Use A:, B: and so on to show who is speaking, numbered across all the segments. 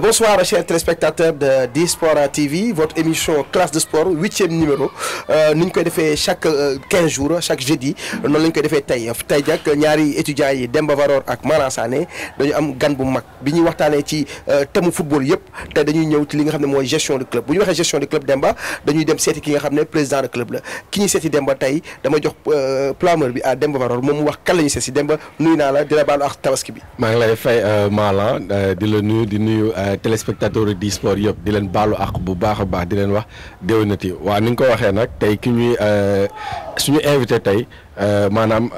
A: Bonsoir chers téléspectateurs de D-Sport TV, votre émission classe de sport 8e numéro ni ñu koy defee chaque 15 jours chaque jeudi noonu la ñu koy defee tey jàkk ñaari étudiants yi Demba Varor ak Malang Sané dañu am gan bu mag bi ñuy waxtaanee ci thème football yëpp te dañuy ñëw ci li nga xam ne mooy gestion de club bu ñu waxee gestion de club Demba dañuy dem seeti ki nga xam ne président de club la ki ñuy seeti Demba tey dama jox planeur bi à Demba Varor moom mu wax kan la ñuy seeti Demba nuyu naa la di la baalu ak tabaski bi.
B: maa ngi lay fay Malang di la nuyu di nuyu téléspectateurs di sport yëpp di leen baalu ak bu baax a baax di leen wax déwénati waaw ni nga ko waxee nag tey ki ñuy suñu invité tey maanaam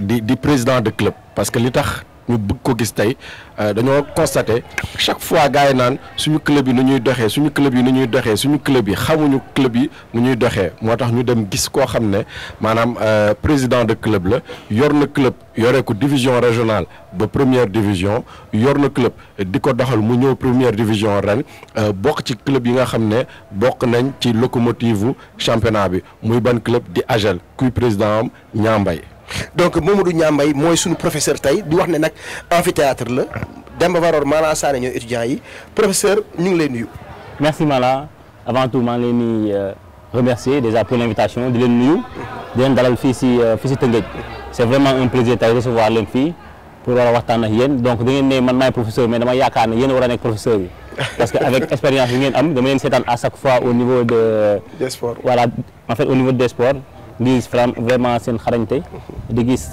B: di président de club parce que li tax ñu bëgg ko gis tey dañoo constaté chaque fois gars yi naan suñu club yi nu ñuy doxee suñu club yi nu ñuy doxee suñu club yi xamuñu club yi nu ñuy doxee moo tax ñu dem gis koo xam ne maanaam président de club la yor na club yore ko division régionale ba première division yor na club di ko doxal mu ñëw première division ren bokk ci club yi nga xam ne bokk nañ ci locomotive championnat bi muy ban club di AJEL kuy président am Niambay.
A: donc Mamadou Niambay mooy suñu professeur tey di wax ne nag amphithéâtre la Demba Varor Malang Sané ñooy étudiants yi professeur ñu ngi lay nuyu.
C: merci Malang avant tout maa ngi leen di remercier déjà pour l'invitation di leen nuyu di leen dalal fii si Tëngéej c'est vraiment un plaisir tey recevoir leen fii pour war a waxtaan ak yéen donc da ngeen ne man maay professeur mais dama yaakaar ne yéen war a nekk professeur bi parce que avec expérience bi ngeen am dama leen seetaan à chaque fois au niveau des sports voilà en fait au niveau des sports di gis vraiment seen xarañte di gis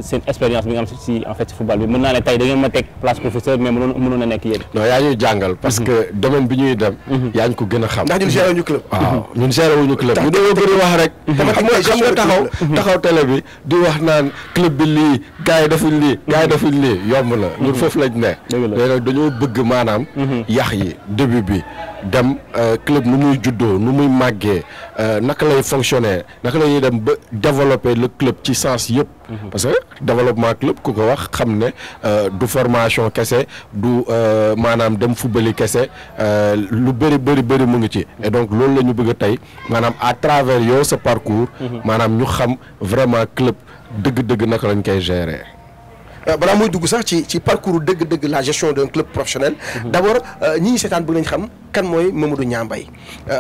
C: seen expérience bi nga am si en fait si football bi mën naa ne tey da ngeen ma teg place professeur mais mënoon a nekk yéen.
B: non yaa ñuy jàngal parce que domaine bi ñuy dem. yaa ñu ko gën a xam.
A: ndax ñun géré wuñu club.
B: waaw ñun géré wuñu club. ñu dañoo bëri wax rek. xam nga taxaw télé bi di wax naan club bi lii gars yi defuñ lii. gars yi defuñ lii yomb la. ñun foofu lañ ne. dëgg la nag dañoo bëgg maanaam. yax yi début bi dem club nu muy juddoo nu muy màggee naka lay fonctionner naka la ñuy dem ba développer le club ci sens yëpp. parce que développement club ku ko wax xam ne du formation kese du maanaam dem football kese lu bëri mu ngi ci. et donc loolu la ñu bëgg a tey maanaam à travers yow sa parcours. maanaam ñu xam vraiment club dëgg-dëgg naka lañ koy gérer.
A: balaa muy dugg sax ci parcours dëgg-dëgg la gestion d'un club professionnel. d'abord ñi seetaan bëgg nañ xam kan mooy Mamadou Niambay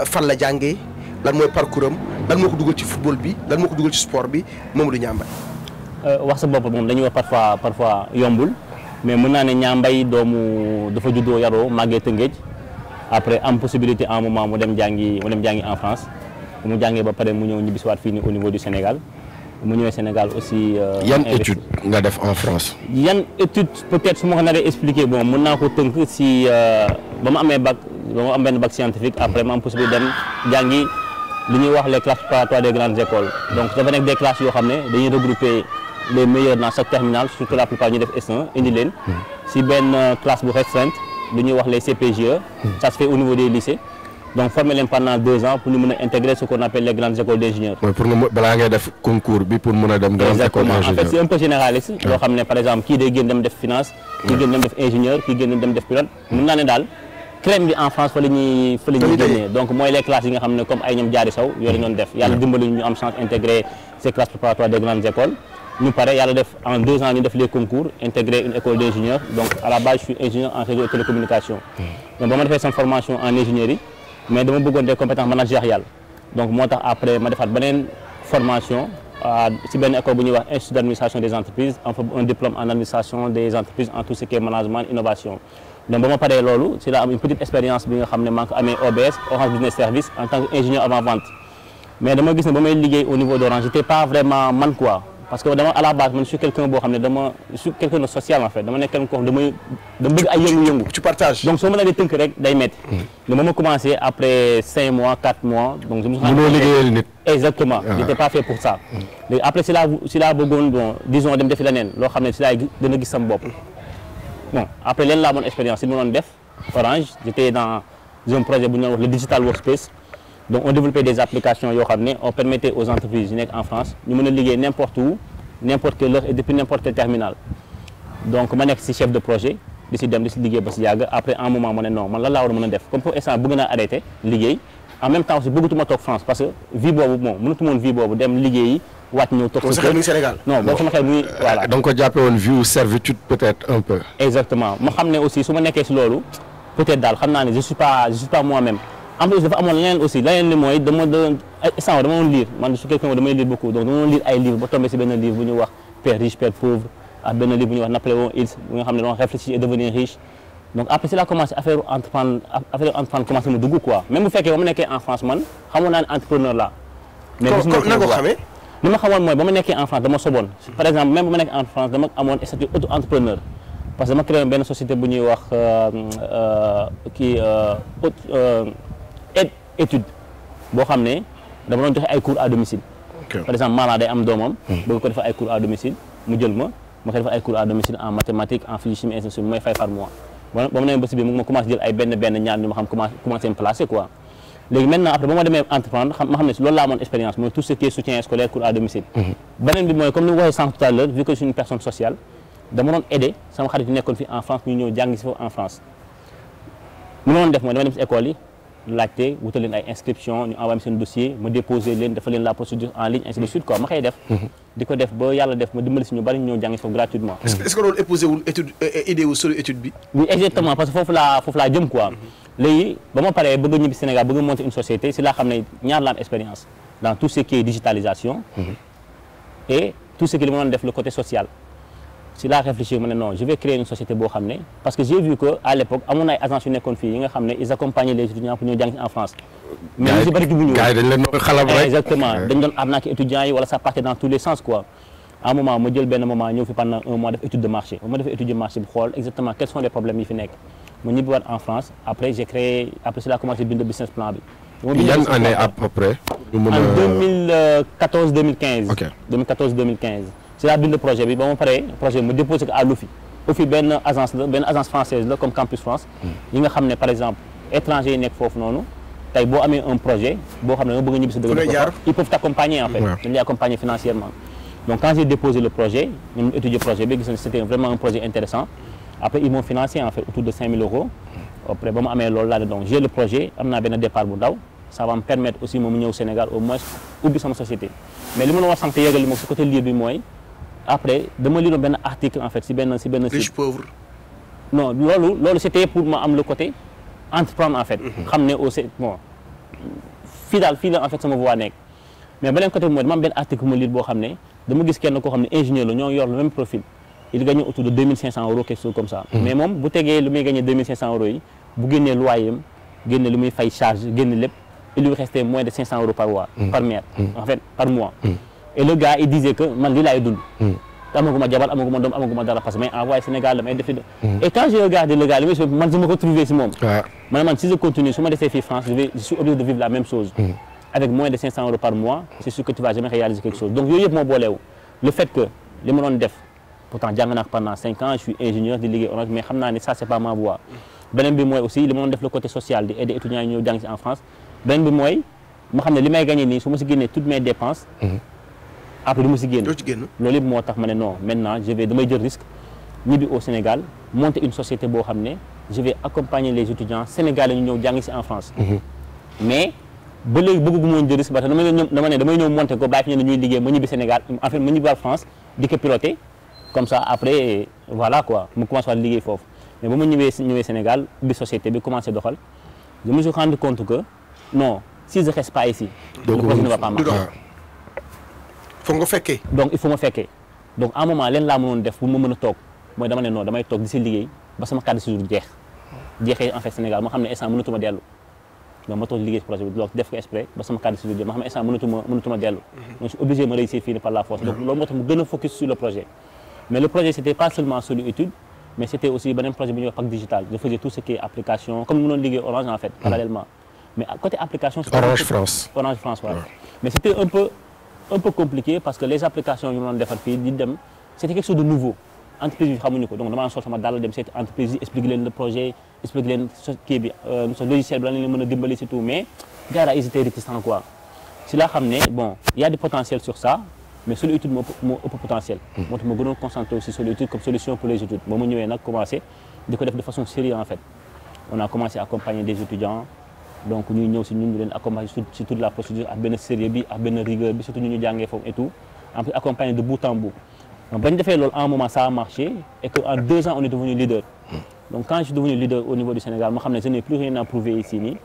A: fan la jàngee lan mooy parcours am lan moo ko dugal ci football bi lan moo ko dugal ci sport bi Mamadou Niambay.
C: wax sa bopp moom dañuy wax parfois yombul mais mën naa ne Niambay doomu dafa juddoo yaroo màggee Tëngéej après am possibilité à un moment mu dem jàngi en France mu jàngee ba pare mu ñëw ñibbisiwaat fii nii au niveau du Sénégal. mu ñëwee Sénégal aussi.
B: yan étude nga def en France.
C: yan étude peut-être su ma ko naree expliquer bon mën naa ko tënk si ba ma amee bac ba ma am benn bac scientifique après ma am possibilité dem jàngi li ñuy wax les classes préparatoires des grandes écoles donc dafa nekk des classes yoo xam ne dañuy regrouper les meilleurs dans chaque terminale surtout la plupart ñu def S1 indi leen. si benn classe bu restreinte lu ñuy wax les CPGE. ça se fait au niveau des lycées. donc former leen pendant 2 ans pour ñu mën a intégrer ce qu'on appelle les grandes écoles d'ingénieurs.
B: mooy pour nga balaa ngay def concours bi pour mën a dem. grande école d'ingénieur
C: en fait c'est un peu généraliste. loo xam ne par exemple kii day génn dem def finance. kii génn dem def ingénieur kii génn dem def pilote. mën naa ne daal crème bi en France fa la ñuy génnee donc mooy les classes yi nga xam ne comme ay ñoom jaari saw yooyu la ñu doon def. yàlla dimbali ñu am chance intégrer ces classes préparatoires des grandes écoles. ñu pare yàlla def en 2 ans ñu def les concours intégrer une école d'ingénieur donc à la base je suis ingénieur en réseau et télécommunication. donc ba ma defee sama formation en ingénierie mais dama bëggoon des compétences managériales donc moo tax après ma defaat beneen formation ci benn école bu ñuy wax institut d'administration des entreprises en fait un diplôme en administration des entreprises en tout ce qui est management innovation donc ba ma paree loolu ci la am une petite expérience bi nga xam ne maa ngi ko amee OBS Orange Business Service en tant qu'ingénieur avant vente mais dama gis ne ba may liggéey au niveau d'Orange j'étais pas vraiment man quoi parce que dama à la base man je suis quelqu'un boo xam ne je suis quelqu'un de social en fait dama nekk quelqu'un koo xam dama bëgg ay yëngu-yëngu.
A: tu partages
C: donc soo mën a di tënk rek day métti. donc ba ma commencé après 5 mois 4 mois. donc je me suis
B: mënoo liggéeyal nit.
C: exactement j'étais pas fait pour ça. léegi après si laa bëggoon bon disons dem defi leneen loo xam ne si laay gën a gis sama bopp. bon après leen laa amoon expérience si ma doon def Orange j'étais dans un projet bu ñu doon wax le digital workspace. donc on développait des applications yoo xam ne on permettait aux entreprises yu nekk en France ñu mën a liggéey n'importe où n'importe quelle heure et depuis n'importe quel terminal donc ma nekk ci chef de projet di ci dem di ci liggéey ba ci yàgg après un moment ma ne non man lan laa war a mën a def comme pour instant bëgg naa arrêter liggéey en même temps aussi bëggatuma toog France parce que vie boobu bon mënatuma woon vie boobu dem liggéeyi wàcc ñëw toog
A: sa xel Sénégal
C: non boo sama xel muy voilà
B: da nga ko jàppee woon vie servitude peut-être un peu
C: exactement ma xam ne aussi su ma nekkee ci loolu peut-être daal xam naa ne je suis pas moi-même. En plus dafa amoon leneen aussi leneen li mooy dama doon lire man je suis quelqu'un damay lire beaucoup donc dama doon lire ay livres ba tombé si benn livre bu ñuy wax Père riche Père pauvre ak benn livre bu ñuy wax Napoléon Hill bu nga xam ne doon réfléchir et devenir riche donc après si la commencé affaire entreprendre commencé mu dugg quoi même bu fekkee ba ma nekkee en France man xamoon naa ne entrepreneur la mais
A: na ko xamee
C: li ma xamoon mooy ba ma nekkee en France dama soboon par exemple même ba ma nekkee en France dama amoon statut auto-entrepreneur parce que dama créé benn société bu ñuy wax étude boo xam ne dama doon joxe ay cours à domicile. Par exemple Malang day am doomam. bëgg ko defal ay cours à domicile mu jël ma koy defal ay cours à domicile en mathématiques en physique chimie ainsi de suite may fay par mois. ba ma demee ba si biir mu ma commencé jël ay benn ñaar ñu ma xam commencé me placer quoi. léegi maintenant après ba ma demee entreprendre ma xam ne si loolu laa amoon expérience mooy tout ce qui est soutien scolaire cours à domicile. beneen bi mooy comme ni ma waxee sànq tout à l'heure vu que je suis une personne sociale dama doon aider sama xarit yi nekkoon fii en France ñu ñëw jàngi si foofu en France. li ma doon def mooy dama dem si école yi. laajte wutal leen ay inscription ñu envoyé seen dossier ma déposé leen dafa leen la procédure en ligne ainsi de suite quoi ma koy def di ko def ba yàlla def ma dimbali si ñu bari ñu ñëw jàngi foofu gratuitement.
A: est-ce que loolu éposé wul étude idée wu solo étude bi.
C: oui exactement parce que foofu laa jëm quoi. léegi ba ma paree bëgg a ñibbi Sénégal bëgg a monter une société si laa xam ne ñaar la am expérience dans tout ce qui est digitalisation et tout ce qui li ma doon def le côté social. si laa réfléchir ma ne non je vais créer une société boo xam ne parce que j'ai vu que à l'époque amoon na ay agences yu nekkoon fii yi nga xam ne ils accompagnaient les étudiants pour ñëw jàng en France. mais ñu si bëri jubuñu
B: gars yi dañ leen xalab rek
C: exactement dañ doon arnaquer étudiants yi wala ça partait dans tous les sens quoi. à un moment ma jël benn moment ñëw fi pendant un mois def étude de marché ba ma defee étude de marché bi xool exactement quels sont les problèmes yi fi nekk ma ñibbiwaat en France après j'ai créé après si laa commencé bind business plan bi.
B: yan année à peu près.
C: en 2014 2015.
B: ok
C: 2014 2015. c'est la bind projet bi ba ma paree projet bi ma déposé ko à l'OFI OFI benn agence française la comme Campus France yi nga xam ne par exemple étrangers yi nekk foofu noonu tey boo amee un projet boo xam ne nga bëgg a ñibbi si dëgg ils peuvent t'accompagner en fait dañ lay accompagner financièrement donc quand j'ai déposé le projet ñoom étudier projet bi gis na c'était vraiment un projet intéressant après ils m'ont financé en fait autour de 5 000 € après ba ma amee loolu laa ne donc j'ai le projet am naa benn départ bu ndaw ça va me permettre aussi moom ñëw Sénégal au moins ubbi sama société mais li ma la wax sànq yéegal li moom si côté lire bi mooy après dama lire benn article en fait si benn site
A: riche pauvre.
C: non loolu c'était pour ma am le côté entreprendre en fait. xam ne aussi bon fii la en fait sama voie nekk. mais beneen côté bi mooy dama am benn article ma lire boo xam ne dama gis kenn koo xam ne ingénieur la ñoo yor le même profil il gagne autour de 2500 € quelque chose comme ça. mais moom bu tegee lu muy gagné 2500 € yi bu génnee loyer am génne lu muy fay charge génne lépp il lui restait moins de 500 € par mois. par mètre en fait par mois. et le gars il disait que man lii laay dund. amaguma jabar amaguma doom amaguma dara parce que may envoyé Sénégal damay def et quand j'ai regardé le gars li muy man je me retrouvais si moom. man si je continue su ma desee fii France je suis obligé de vivre la même chose. avec moins de 500 € par mois c'est sûr que tu vas jamais réaliser quelque chose donc yooyu yëpp moo booleewu le fait que li ma doon def pourtant jàng naa ko pendant 5 ans je suis ingénieur di liggéey Orange mais xam naa ne ça c'est pas ma voie. beneen bi mooy aussi li ma doon def le côté social di aider étudiants yi ñëw jàng si en France beneen bi mooy ma xam ne li may gagné nii su ma si génnee toutes mes dépenses. après du ma si génn loolu yëpp moo tax ma ne non maintenant damay jël risque ñibbi au Sénégal monter une société boo xam ne je vais accompagner les étudiants sénégalais ñu ñëw jàng si en France. mais ba léegi bëgguma woon jël risque parce que damay ñëw monter ko bàyyi fi ñuy liggéey ma ñibbi Sénégal en fait ma ñibbi France di ko piloter comme ça après voilà quoi mu commencé waat liggéey foofu mais ba ma ñëwee Sénégal bi société bi commencé doxal je me suis rendu compte que non si je reste pas ici. le projet ne va pas marcher.
A: foog nga fekkee.
C: donc il faut ma fekkee donc à un moment leen laa mënoon def pour ma mën a toog mooy dama ne non damay toog di si liggéey ba sama carte de séjour jeexee en fait Sénégal ma xam ne instant mënatuma dellu donc ma toog di liggéey si projet bi donc def ko exprès ba sama carte de séjour ma xam ne instant mënatuma dellu donc je suis obligé ma réussir fii par la force donc loolu moo tax mu gën a focus sur le projet mais le projet c'était pas seulement sur l'étude mais c'était aussi beneen projet bi ñuy wax Pack Digital je faisais tout ce qui est application comme mënoon liggéey Orange en fait parallèlement mais côté application
B: Orange France
C: ouais. mais c'était un peu compliqué parce que les applications yu ma doon defar fii di dem c'était quelque chose de nouveau entreprise bi xamuñu ko donc damaa sol sama dàll dem seeti entreprise yi expliquer leen le projet expliquer leen kii bi sa logiciel bi lan leen mën a dimbali si tout mais gars yi ils étaient réticents quoi si laa xam ne bon il y a du potentiel sur ça mais sur l'étude moo ëpp potentiel moo tax ma gënoon concentré aussi sur l'étude comme solution pour les études ba ma ñëwee nag commencé di ko def de façon sérieuse en fait on a commencé à accompagner des étudiants donc ñuy ñëw si ñun ñu leen accompagner sur toute la procédure ak benn sérieux bi ak benn rigueur bi surtout ñu jàngee foofu et tout en plus accompagner de bout en bout donc bañ defee loolu à un moment ça a marché et que en 2 ans on est devenu leader Donc quand je suis devenu leader au niveau du Sénégal, moi je n'ai plus rien à prouver ici nii.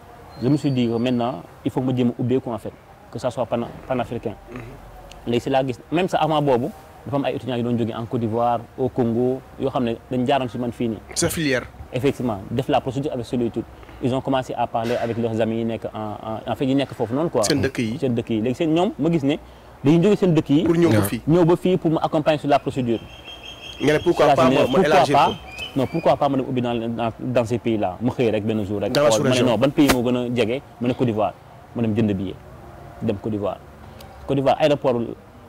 C: Je me suis dit que maintenant il faut que ma jéem a ubbeeku en fait, que ça soit panafricain. Léegi si laa gis même ça avant boobu dafa am ay étudiants yu doon jógee en Côte d'Ivoire, au Congo yoo xam ne dañ jaaroon si man fii nii.
A: sa filière.
C: Effectivement def la procédure avec solitude. Ils ont commencé à parler avec leurs amis yi nekk en fait yi nekk foofu noonu quoi.
A: seen dëkk yi
C: léegi seen ñoom ma gis ne dañuy jógee seen dëkk yi.
A: pour ñëw ba fii
C: pour me accompagner sur la procédure.
A: nga ne pourquoi pas ma élargir ko.
C: Non, pourquoi pas ma dem ubbi dans ces pays là ma xëy rek benn jour rek.
A: dans la sous-région
C: ma ne non ban pays moo gën a jege ma ne Côte d'Ivoire ma dem jënd billet dem Côte d'Ivoire. Côte d'Ivoire aéroport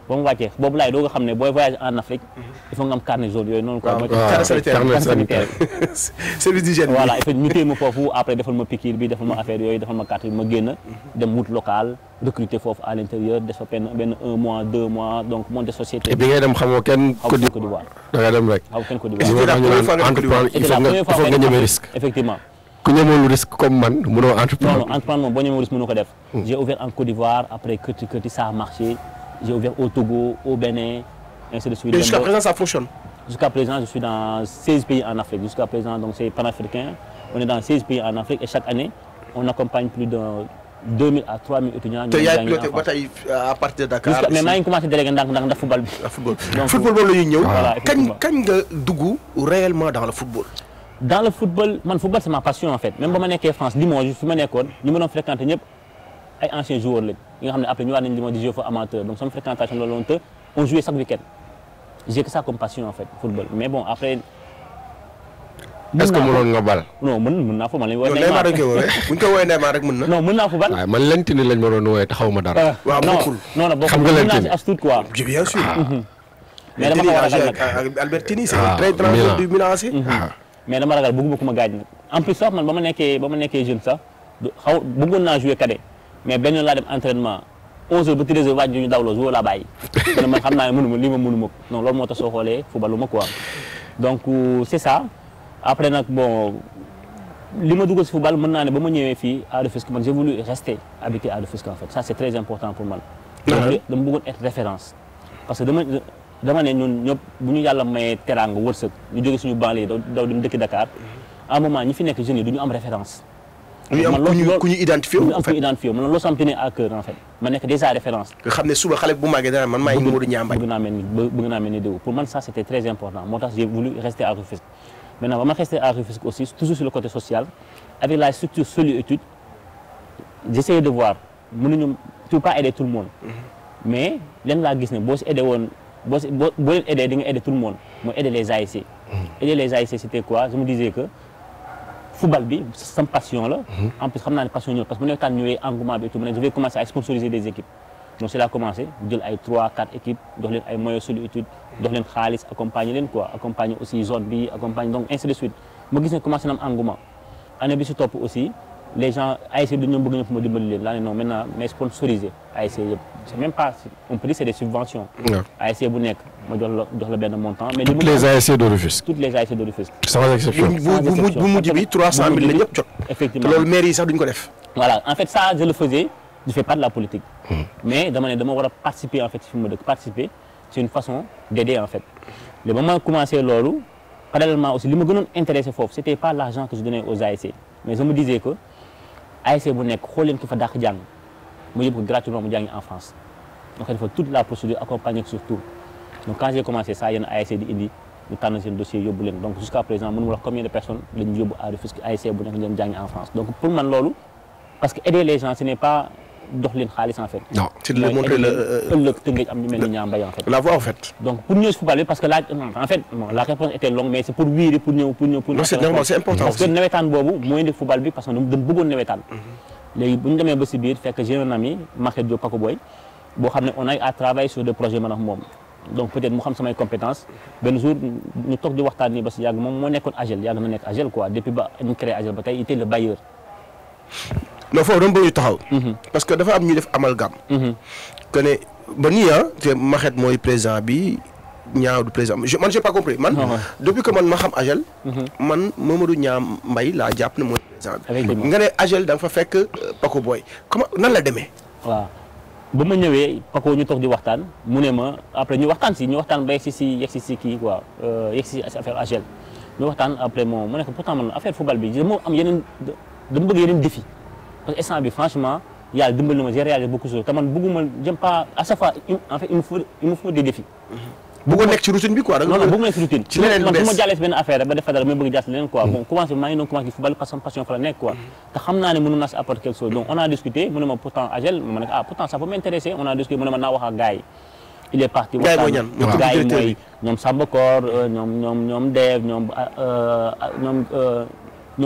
C: ba mu wàccee boobu laay doog a xam ne booy voyager en Afrique il faut nga am carnet jaune yooyu noonu quoi.
A: carnet sanitaire service d'hygiène.
C: Voilà et ñu téye ma foofu après defal ma piqûre bi defal ma affaire yooyu defal ma carte bi ma génn dem wut local recruter foofu à l'intérieur def fa benn 1 mois 2 mois donc monter société.
B: et bi ngay dem xamoo kenn
C: Côte d'Ivoire.
B: da nga dem rek.
C: xaw kenn Côte
A: C'était
C: d'Ivoire.
A: la première fois nga
B: entreprendre il faut nga ñeme risque.
C: Effectivement.
B: ku ñemewul risque comme man mënoo entreprendre.
C: Non, entreprendre moom boo ñemewul risque mënoo ko def. J'ai ouvert en Côte d'Ivoire après Kërti ça a marché. J'ai ouvert au Togo, au Bénin, ainsi de suite.
A: Et jusqu'à présent, ça fonctionne.
C: Jusqu'à présent, je suis dans 16 pays en Afrique. Jusqu'à présent, donc c'est panafricain. On est dans 16 pays en Afrique et chaque année, on accompagne plus de 2000 à 3000 étudiants.
A: Tu as piloté bataille à partir de Dakar.
C: Mais moi, je commence à dire dans le football.
A: Football, quand tu es réellement dans le football?
C: Dans le football, le football c'est ma passion en fait. Même si je suis en France, dimanche, je suis en école, je me fréquente ay anciens joueurs lañ yi nga xam ne après ñu war nañ li ma di jouer fa amateur donc sama fréquentation loolu woon te on jouait chaque week-end j'ai que ça comme passion en fait football mais bon après.
B: est-ce que mënoon nga bal.
C: non mën naa fa man la ñu woowee
A: Neymar rek bu ñu ko woowee Neymar rek mën na.
C: non mën naa fa bal.
B: waaw man Lentini lañ ma doon woowee taxaw ma dara.
A: waaw bokkul
C: non non
B: xam nga Lentini
C: as tuut quoi.
A: bien sûr.
C: mais dama ko ragal nag
A: Albertini c'est un très grand joueur du Milan aussi.
C: mais dama ragal bëgguma ko ma gaañ nag en plus sax man ba ma nekkee jeune sax xaw bëggoon naa jouer cadet mais benn laa dem entraînement 11h ba 13h waaj ñu dawloo jouer laa bàyyi. man xam naa ne mënuma lii ma mënuma ko non loolu moo tax soo xoolee footballu ma quoi donc c'est ça après nag bon li ma dugg si football mën naa ne ba ma ñëwee fii à Rufisque man j'ai voulu rester habiter à Rufisque en fait ça c'est très important pour man. dama bëggoon être référence parce que dama ne ñun ñëpp bu ñu yàlla mayee teraanga wërsëg ñu jóge suñu banlieue daw dem dëkk Dakar à un moment ñi fi nekk jeunes yi du ñu am référence.
A: ku ñu identifié wu en fait
C: man loolu sama tenir à cœur en fait ma nekk déjà référence.
A: nga xam ne suba xale bu màggee dana man maay Modou Niang Mbaye.
C: bëgg naa mel ni déw pour man ça c'était très important moo tax j'ai voulu rester à Rufisque. maintenant ba ma rester à Rufisque aussi toujours sur le côté social avec la structure Solu Études j'essayais de voir mënuñu tu peux pas aider tout le monde. mais leen laa gis ne boo si aidé woon boo leen aidé di nga aider tout le monde mooy aider les ASC. aider les ASC c'était quoi je me disais que football bi sama passion la. en plus xam naa ne passion ñëw parce que bu nekk taan ñëwee engouement bi et tout je vais commencer à sponsoriser des équipes donc c'est là commencé jël ay 3-4 équipes jox leen ay moyens Solu Études jox leen xaalis accompagner leen quoi accompagner aussi zone bi accompagner donc ainsi de suite ma gis ne commencé na am engouement année bi si topp aussi les gens ASC bi ñoom bëgg na fu ma dimbali leen laa ne non maintenant mais sponsoriser ASC yëpp c'est même pas on peut dire c'est des subventions. ASC bu nekk ma jox la benn montant. mais
B: toutes les ASC de Rufisque.
C: toutes les ASC de Rufisque.
B: sans exception.
A: bu mujj bi 300 000 la ñëpp jot.
C: effectivement
A: te loolu maire yi sax duñ ko def.
C: voilà en fait ça je le faisais je fais pas de la politique. mais dama war a participer en fait fi ma dëkk participer c'est une façon d'aider en fait. mais ba ma commencé loolu parallèlement aussi li ma gënoon intéressé foofu c'était pas l'argent que je donnais aux ASC mais je me disais que ASC bu nekk xool leen ki fa dàq jàng mu yóbbu ko gratuitement mu jàngi en France donc il faut toute la procédure accompagner surtout donc quand j'ai commencé ça yenn ASC di indi ñu tànn seen dossier yóbbu leen donc jusqu'à présent mënu ma wax combien de personnes lañu yóbbu à Rufisque ASC bu nekk ñu dem jàngi en France donc pour man loolu parce que aider les gens ce n'est pas dox leen xaalis en fait.
A: non c'est de leur montrer
C: ëllëg tënkee am ñu mel ni Niang Mbaye en fait.
A: la voie en fait.
C: donc pour ñëw si football bi parce que en fait bon la réponse était longue mais c'est pour wiiri pour ñëw.
A: non c'est normal c'est important
C: parce que nawetaan boobu mooy indi football bi parce que dañu bëggoon nawetaan. léegi bu ñu demee ba si biir fekk j'ai un ami Makhète Diop Paco Boy boo xam ne on a à travailler sur des projets man ak moom donc peut-être mu xam samay compétences benn jour ñu toog di waxtaan nii ba si yàgg moom moo nekkoon AGEL yàgg na nekk AGEL quoi depuis ba ñu créé AGEL ba tey il était le bailleur.
A: non foofu dama bëgg ñu taxaw. parce que dafa am ñuy def amalgame. que ne ba nii te Makhète mooy président bi Niang du président man j'ai pas compris man. depuis que man ma xam AGEL. man Mamadou Niang Mbaye laa jàpp ne mooy président bi. nga ne AGEL da nga fa fekk Paco Boy comment nan la demee.
C: waaw ba ma ñëwee Paco ñu toog di waxtaan mu ne ma après ñu waxtaan ba yegg si kii quoi yegg si affaire AGEL ñu waxtaan après mu nekk pourtant man affaire football bi dama am yeneen dama bëgg yeneen défi parce que instant bi franchement yàlla dimbali na ma j'ai réalisé beaucoup de choses te man bëgguma j'aime pas à chaque fois en fait il me faut des défis.
A: bëggoon nekk ci routine bi quoi.
C: non bëgg nekk ci routine.
A: ci leneen lu bees
C: man su ma jàllee si benn affaire ba defee dara may bëgg jàll si leneen quoi. bon commencé maa ngi doon commencé football parce que passion fa la nekk quoi. te xam naa ne mënu naa si apporter quelque chose donc on a discuté mu ne ma pourtant Agel ma ne pourtant ça peut m'intéresser on a discuté mu ne ma naa wax ak gars yi. il est parti
A: gars yi mooy ñan
C: gars yi mooy ñoom Samba Kor ñoom Dev ñoom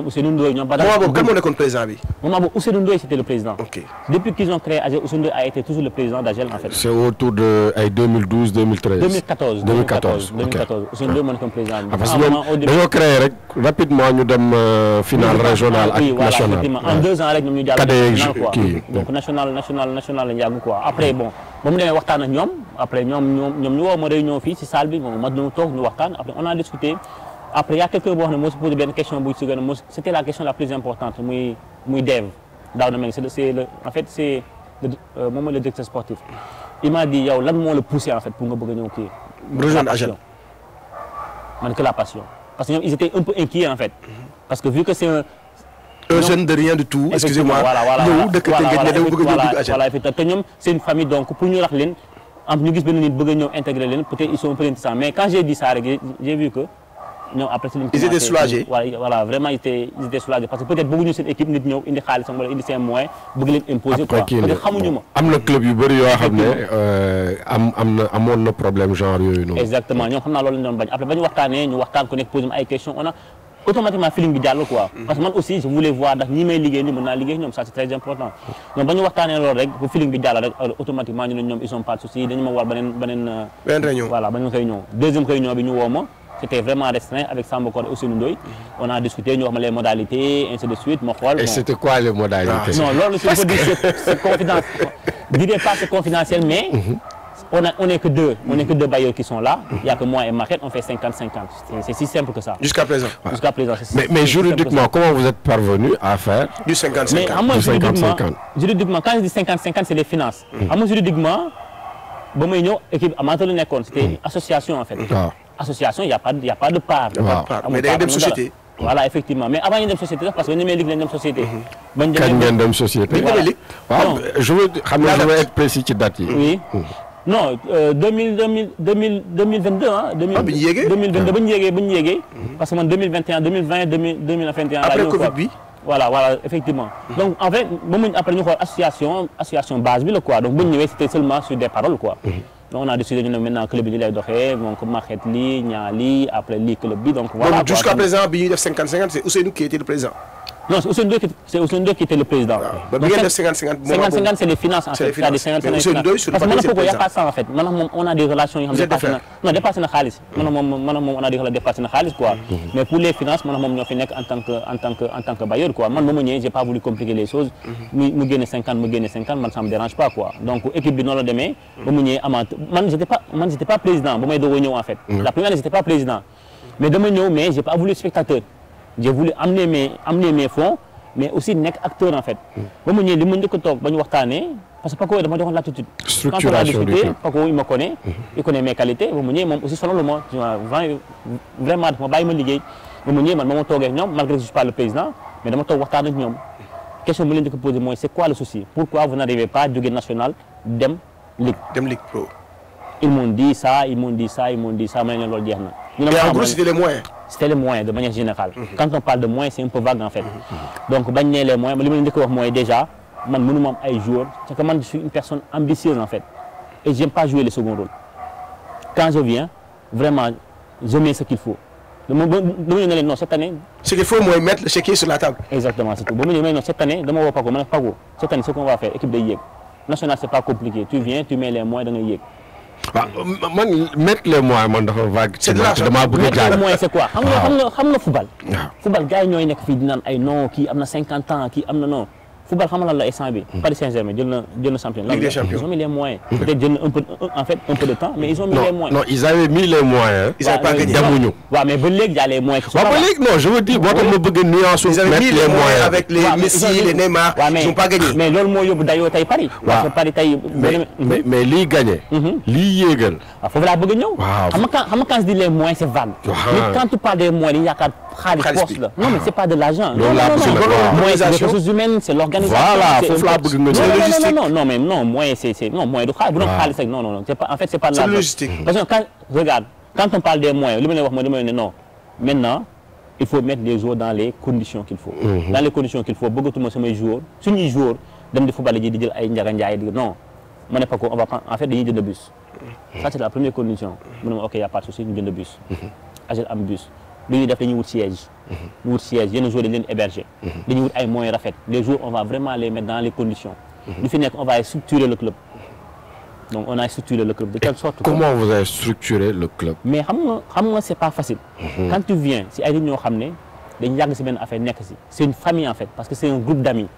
C: Ousseynou Ndoye ñoom Badara.
A: moment boobu kan moo nekkoon président bi.
C: moment boobu Ousseynou Ndoye c'était le président.
A: ok
C: depuis qu'ils ont créé Agel Ousseynou Ndoye a été toujours le président d'Agel en fait.
B: c'est autour de ay 2012 2013.
C: 2014 Ousseynou Ndoye moo nekkoon président bi.
B: parce que ñoom dañoo créé rek rapidement ñu dem finale régionale ak nationale.
C: en 2 ans rek ñoom ñu jàll national quoi
B: kii
C: donc national lañu yàgg quoi après bon ba mu demee waxtaan ak ñoom après ñoom ñu woo ma réunion fii ci salle bi bon ma ñu toog ñu waxtaan après on a discuté. Après, il y a quelqu'un qui m'a posé une question, c'était la question la plus importante, muy Dev. En fait, c'est le directeur sportif. Il m'a dit, là, moi, le pousser en fait pour me
A: rejoindre Agel.
C: Que la passion. Parce qu'ils étaient un peu inquiets en fait. Parce que vu que c'est un
A: jeune de rien du tout, excusez-moi.
C: Voilà, c'est une famille donc pour nous, nous intégrer, peut-être ils sont un peu réticents. Mais quand j'ai dit ça, j'ai vu que non, après,
A: ils étaient soulagés.
C: Voilà, vraiment ils étaient soulagés parce que peut-être beaucoup de cette équipe nit ñëw indi xaalis wala indi seen moyen bëgg leen imposer quoi. Peut-être xamuñu ma.
B: am na club yu bëri yoo xam ne amoon na problème genre yooyu noonu.
C: Exactement ñoom xam naa loolu lañ doon bañ après ba ñu waxtaanee ñu waxtaan ku nekk posé ma ay questions on a automatiquement feeling bi jàll quoi. parce que man aussi je voulais voir ndax ñi may liggéey ni mën naa liggéey ñoom ça c'est très important. ñoom ba ñu waxtaanee loolu rek bu feeling bi jàll rek automatiquement ñu ne ñoom ils ont pas de soucis dañu ma war beneen
A: réunion.
C: Voilà beneen réunion deuxième réunion bi ñu woo ma. C'était vraiment restreint avec Samba Kor et Ousseynou Ndoye. On a discuté, nous avons les modalités, ainsi de suite.
B: Et c'était quoi les modalités?
C: Non, là, c'est confidentiel. Je ne dirais pas que c'est confidentiel, mais on n'est que deux. On n'est que deux bailleurs qui sont là. Il n'y a que moi et Marquette, on fait 50-50. C'est si simple que ça.
A: Jusqu'à présent.
C: Jusqu'à présent.
B: Mais juridiquement, comment vous êtes parvenu à faire
A: du 50-50?
C: Mais à moi, juridiquement, quand je dis 50-50, c'est les finances. À moi, juridiquement, l'équipe amateur de Nekon, c'était une association en fait. Association, il n'y a pas de part.
A: Mais il y a des sociétés.
C: Voilà, effectivement. Mais avant, il y a des sociétés, parce que nous avons des sociétés.
B: Quand il y a des sociétés. Je veux être précis sur date.
C: Oui. Non, 2022, hein. 2022, parce que en 2021, 2020, 2021.
A: Après Covid.
C: Voilà, effectivement. Donc, en fait, après nous, association base, quoi. Donc, c'était seulement sur des paroles, quoi. Donc, on a décidé de maintenant que le club est doré, donc Marquette Li, Niali, après Li, club B. Donc, voilà.
A: Donc, jusqu'à présent, 50-50, c'est Ousseynou qui était le président.
C: Non, c'est Ousseynou qui était le président.
A: Donc, 50-50,
C: c'est les finances, en fait.
A: C'est les finances. Parce que
C: maintenant, il n'y a pas ça, en fait. Maintenant, on a des relations.
A: Vous êtes affaires?
C: Non, dépassé la Khalis. Maintenant, on a des relations dépassées la Khalis, quoi. Mais pour les finances, maintenant, on fait en tant que bailleur, quoi. Moi, je n'ai pas voulu compliquer les choses. Je gagne 50, ça ne me dérange pas, quoi. Donc, l'équipe de Nord demain, moi, je n'étais pas président. En fait. La première année, je n'étais pas président. Mais demain, je n'ai pas voulu spectateur. J'ai voulu amener mes fonds, mais aussi être acteur en fait. Parce que Paco est dans l'attitude. Quand on a discuté, Paco il me connaît, il connaît mes qualités. Aussi selon le moi, vraiment, je malgré que je ne suis pas le président, mais je suis avec nous. Question que je me pose, c'est quoi le souci? Pourquoi vous n'arrivez pas à du national Dem Ligue
A: Pro?
C: Ils m'ont dit ça, mais
A: en gros, c'était les moyens.
C: C'était les moyens de manière générale. Quand on parle de moyens, c'est un peu vague en fait. Donc, les moyens, déjà, je suis une personne ambitieuse en fait. Et je n'aime pas jouer le second rôle. Quand je viens, vraiment, je mets ce qu'il faut. Non, cette année.
A: Ce qu'il faut, moi, mettre le chéquier sur la table.
C: Exactement, c'est tout. Cette année, cette année, ce qu'on va faire, équipe de YEG. National, c'est pas compliqué. Tu viens, tu mets les moyens dans le YEG.
B: Mettre les moyens man dafa vague.
A: C'est de l'argent.
C: Mettre les moyens c'est quoi? xam nga football. Football gars yi ñooy nekk fii di naan ay non kii am na 50 ans kii am na non. football xam nga lan la instant bi Paris Saint-Germain jël na champion.
A: Ligue des champions.
C: Ils ont mis les moyens. Peut-être jël na un peu de temps mais ils ont mis les moyens.
B: non ils avaient mis les moyens.
A: Ils avaient pas gagné.
B: demuñu.
C: waaw mais ba léegi y a les moyens qui sont
B: waaw
C: là.
B: ba léegi non je veux dire boo tax ma bëgg nuance.
A: Ils avaient mis les moyens avec les
C: waaw, mais
A: Messi,
C: ils ont-
A: les Neymar.
C: waaw,
A: Ils n'ont pas gagné.
C: mais loolu moo yóbbu dayoo tey Paris. parce que Paris tey.
B: mais lii gagné. lii yéegal.
C: waaw foofu laa bëgg a ñëw.
B: Waaw.
C: xam nga quand je dis les moyens c'est vague.
B: Waaw.
C: mais quand tu parles des moyens dañuy yaakaar xaalis
A: Xaalis
C: poste
A: bi.
C: la. non mais c'est pas de l'argent.
B: Loolu laa bëgg nag, waaw.
C: moyen c'est les
A: Organisation.
C: ressources humaines c'est l'organisation.
B: Voilà,
C: c'est
B: foofu laa bëgg nga ñëw.
A: logistique.
C: non mais non moyen c'est non moyen du xaalis bu doon xaalis rek non c'est pas en fait c'est pas de
A: C'est
C: l'argent.
A: logistique.
C: parce que quand on parle des moyens li ma leen wax mooy dama ne non maintenant il faut mettre les joueurs dans les conditions qu'il faut. dans les conditions qu'il faut bëggatuma samay joueurs suñuy joueurs dem di football ji di jël ay njaga njaay di non ma ne pas ko on va prendre en fait dañuy jënd bus. ça c'est la première condition mu ne ma ok y a pas de souci ñu jënd bus. agel am bus lu ñuy def dañuy wut siège. ñu wut siège yenn joueurs dañu leen héberger. dañuy wut ay moyens rafet les joueurs on va vraiment les mettre dans les conditions. lu fi nekk on va structurer le club. donc on a structuré le club de telle sorte que
B: Comment vous avez structuré le club?
C: mais xam nga c'est pas facile. Quand tu viens si ay nit ñoo xam ne dañu yàgg si benn affaire nekk si c'est une famille en fait parce que c'est un groupe d'amis.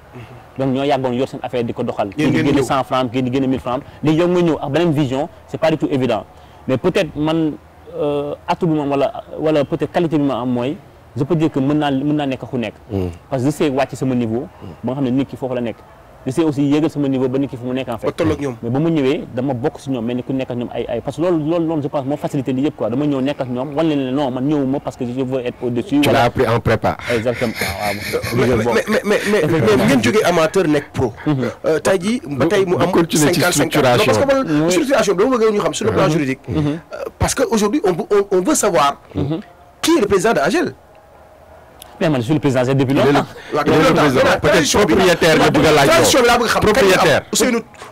C: donc ñoo yàggoon yor seen affaire di ko doxal. kii di génne 100 francs kii di génne 1000 francs léegi yow nga ñëw ak beneen vision c'est pas du tout évident mais peut-être man atout bi ma wala peut-être qualité bi ma am mooy je peux dire que mën naa nekk ku nekk. parce que je sais wàcc sama niveau. ba nga xam ne nit ki foofu la nekk. je sais aussi yéegal sama niveau ba nit ki fu mu nekk en fait.
A: ba toll ak ñoom.
C: mais ba mu ñëwee dama bokk si ñoom mel ni ku nekk ak ñoom ay parce que loolu je pense moo facilité li yëpp quoi dama ñëw nekk ak ñoom wan leen ne non man ñëwuma parce que je veux être au-dessus.
B: Tu l'as appris en prépa.
C: exactement waaw.
A: mais ngeen jógee amateur nekk pro. tey jii ba tey mu am.
B: continuer ci
A: 50-50 non parce que man structuration dama bëgg ñu xam sur le plan juridique. parce que aujourd'hui on veut savoir. qui est le président de AGEL.
C: mais man je suis le président depuis longtemps.
B: peut-être propriétaire nga bëgg a laaj
A: transition bi laa bëgg xam
B: propriétaire.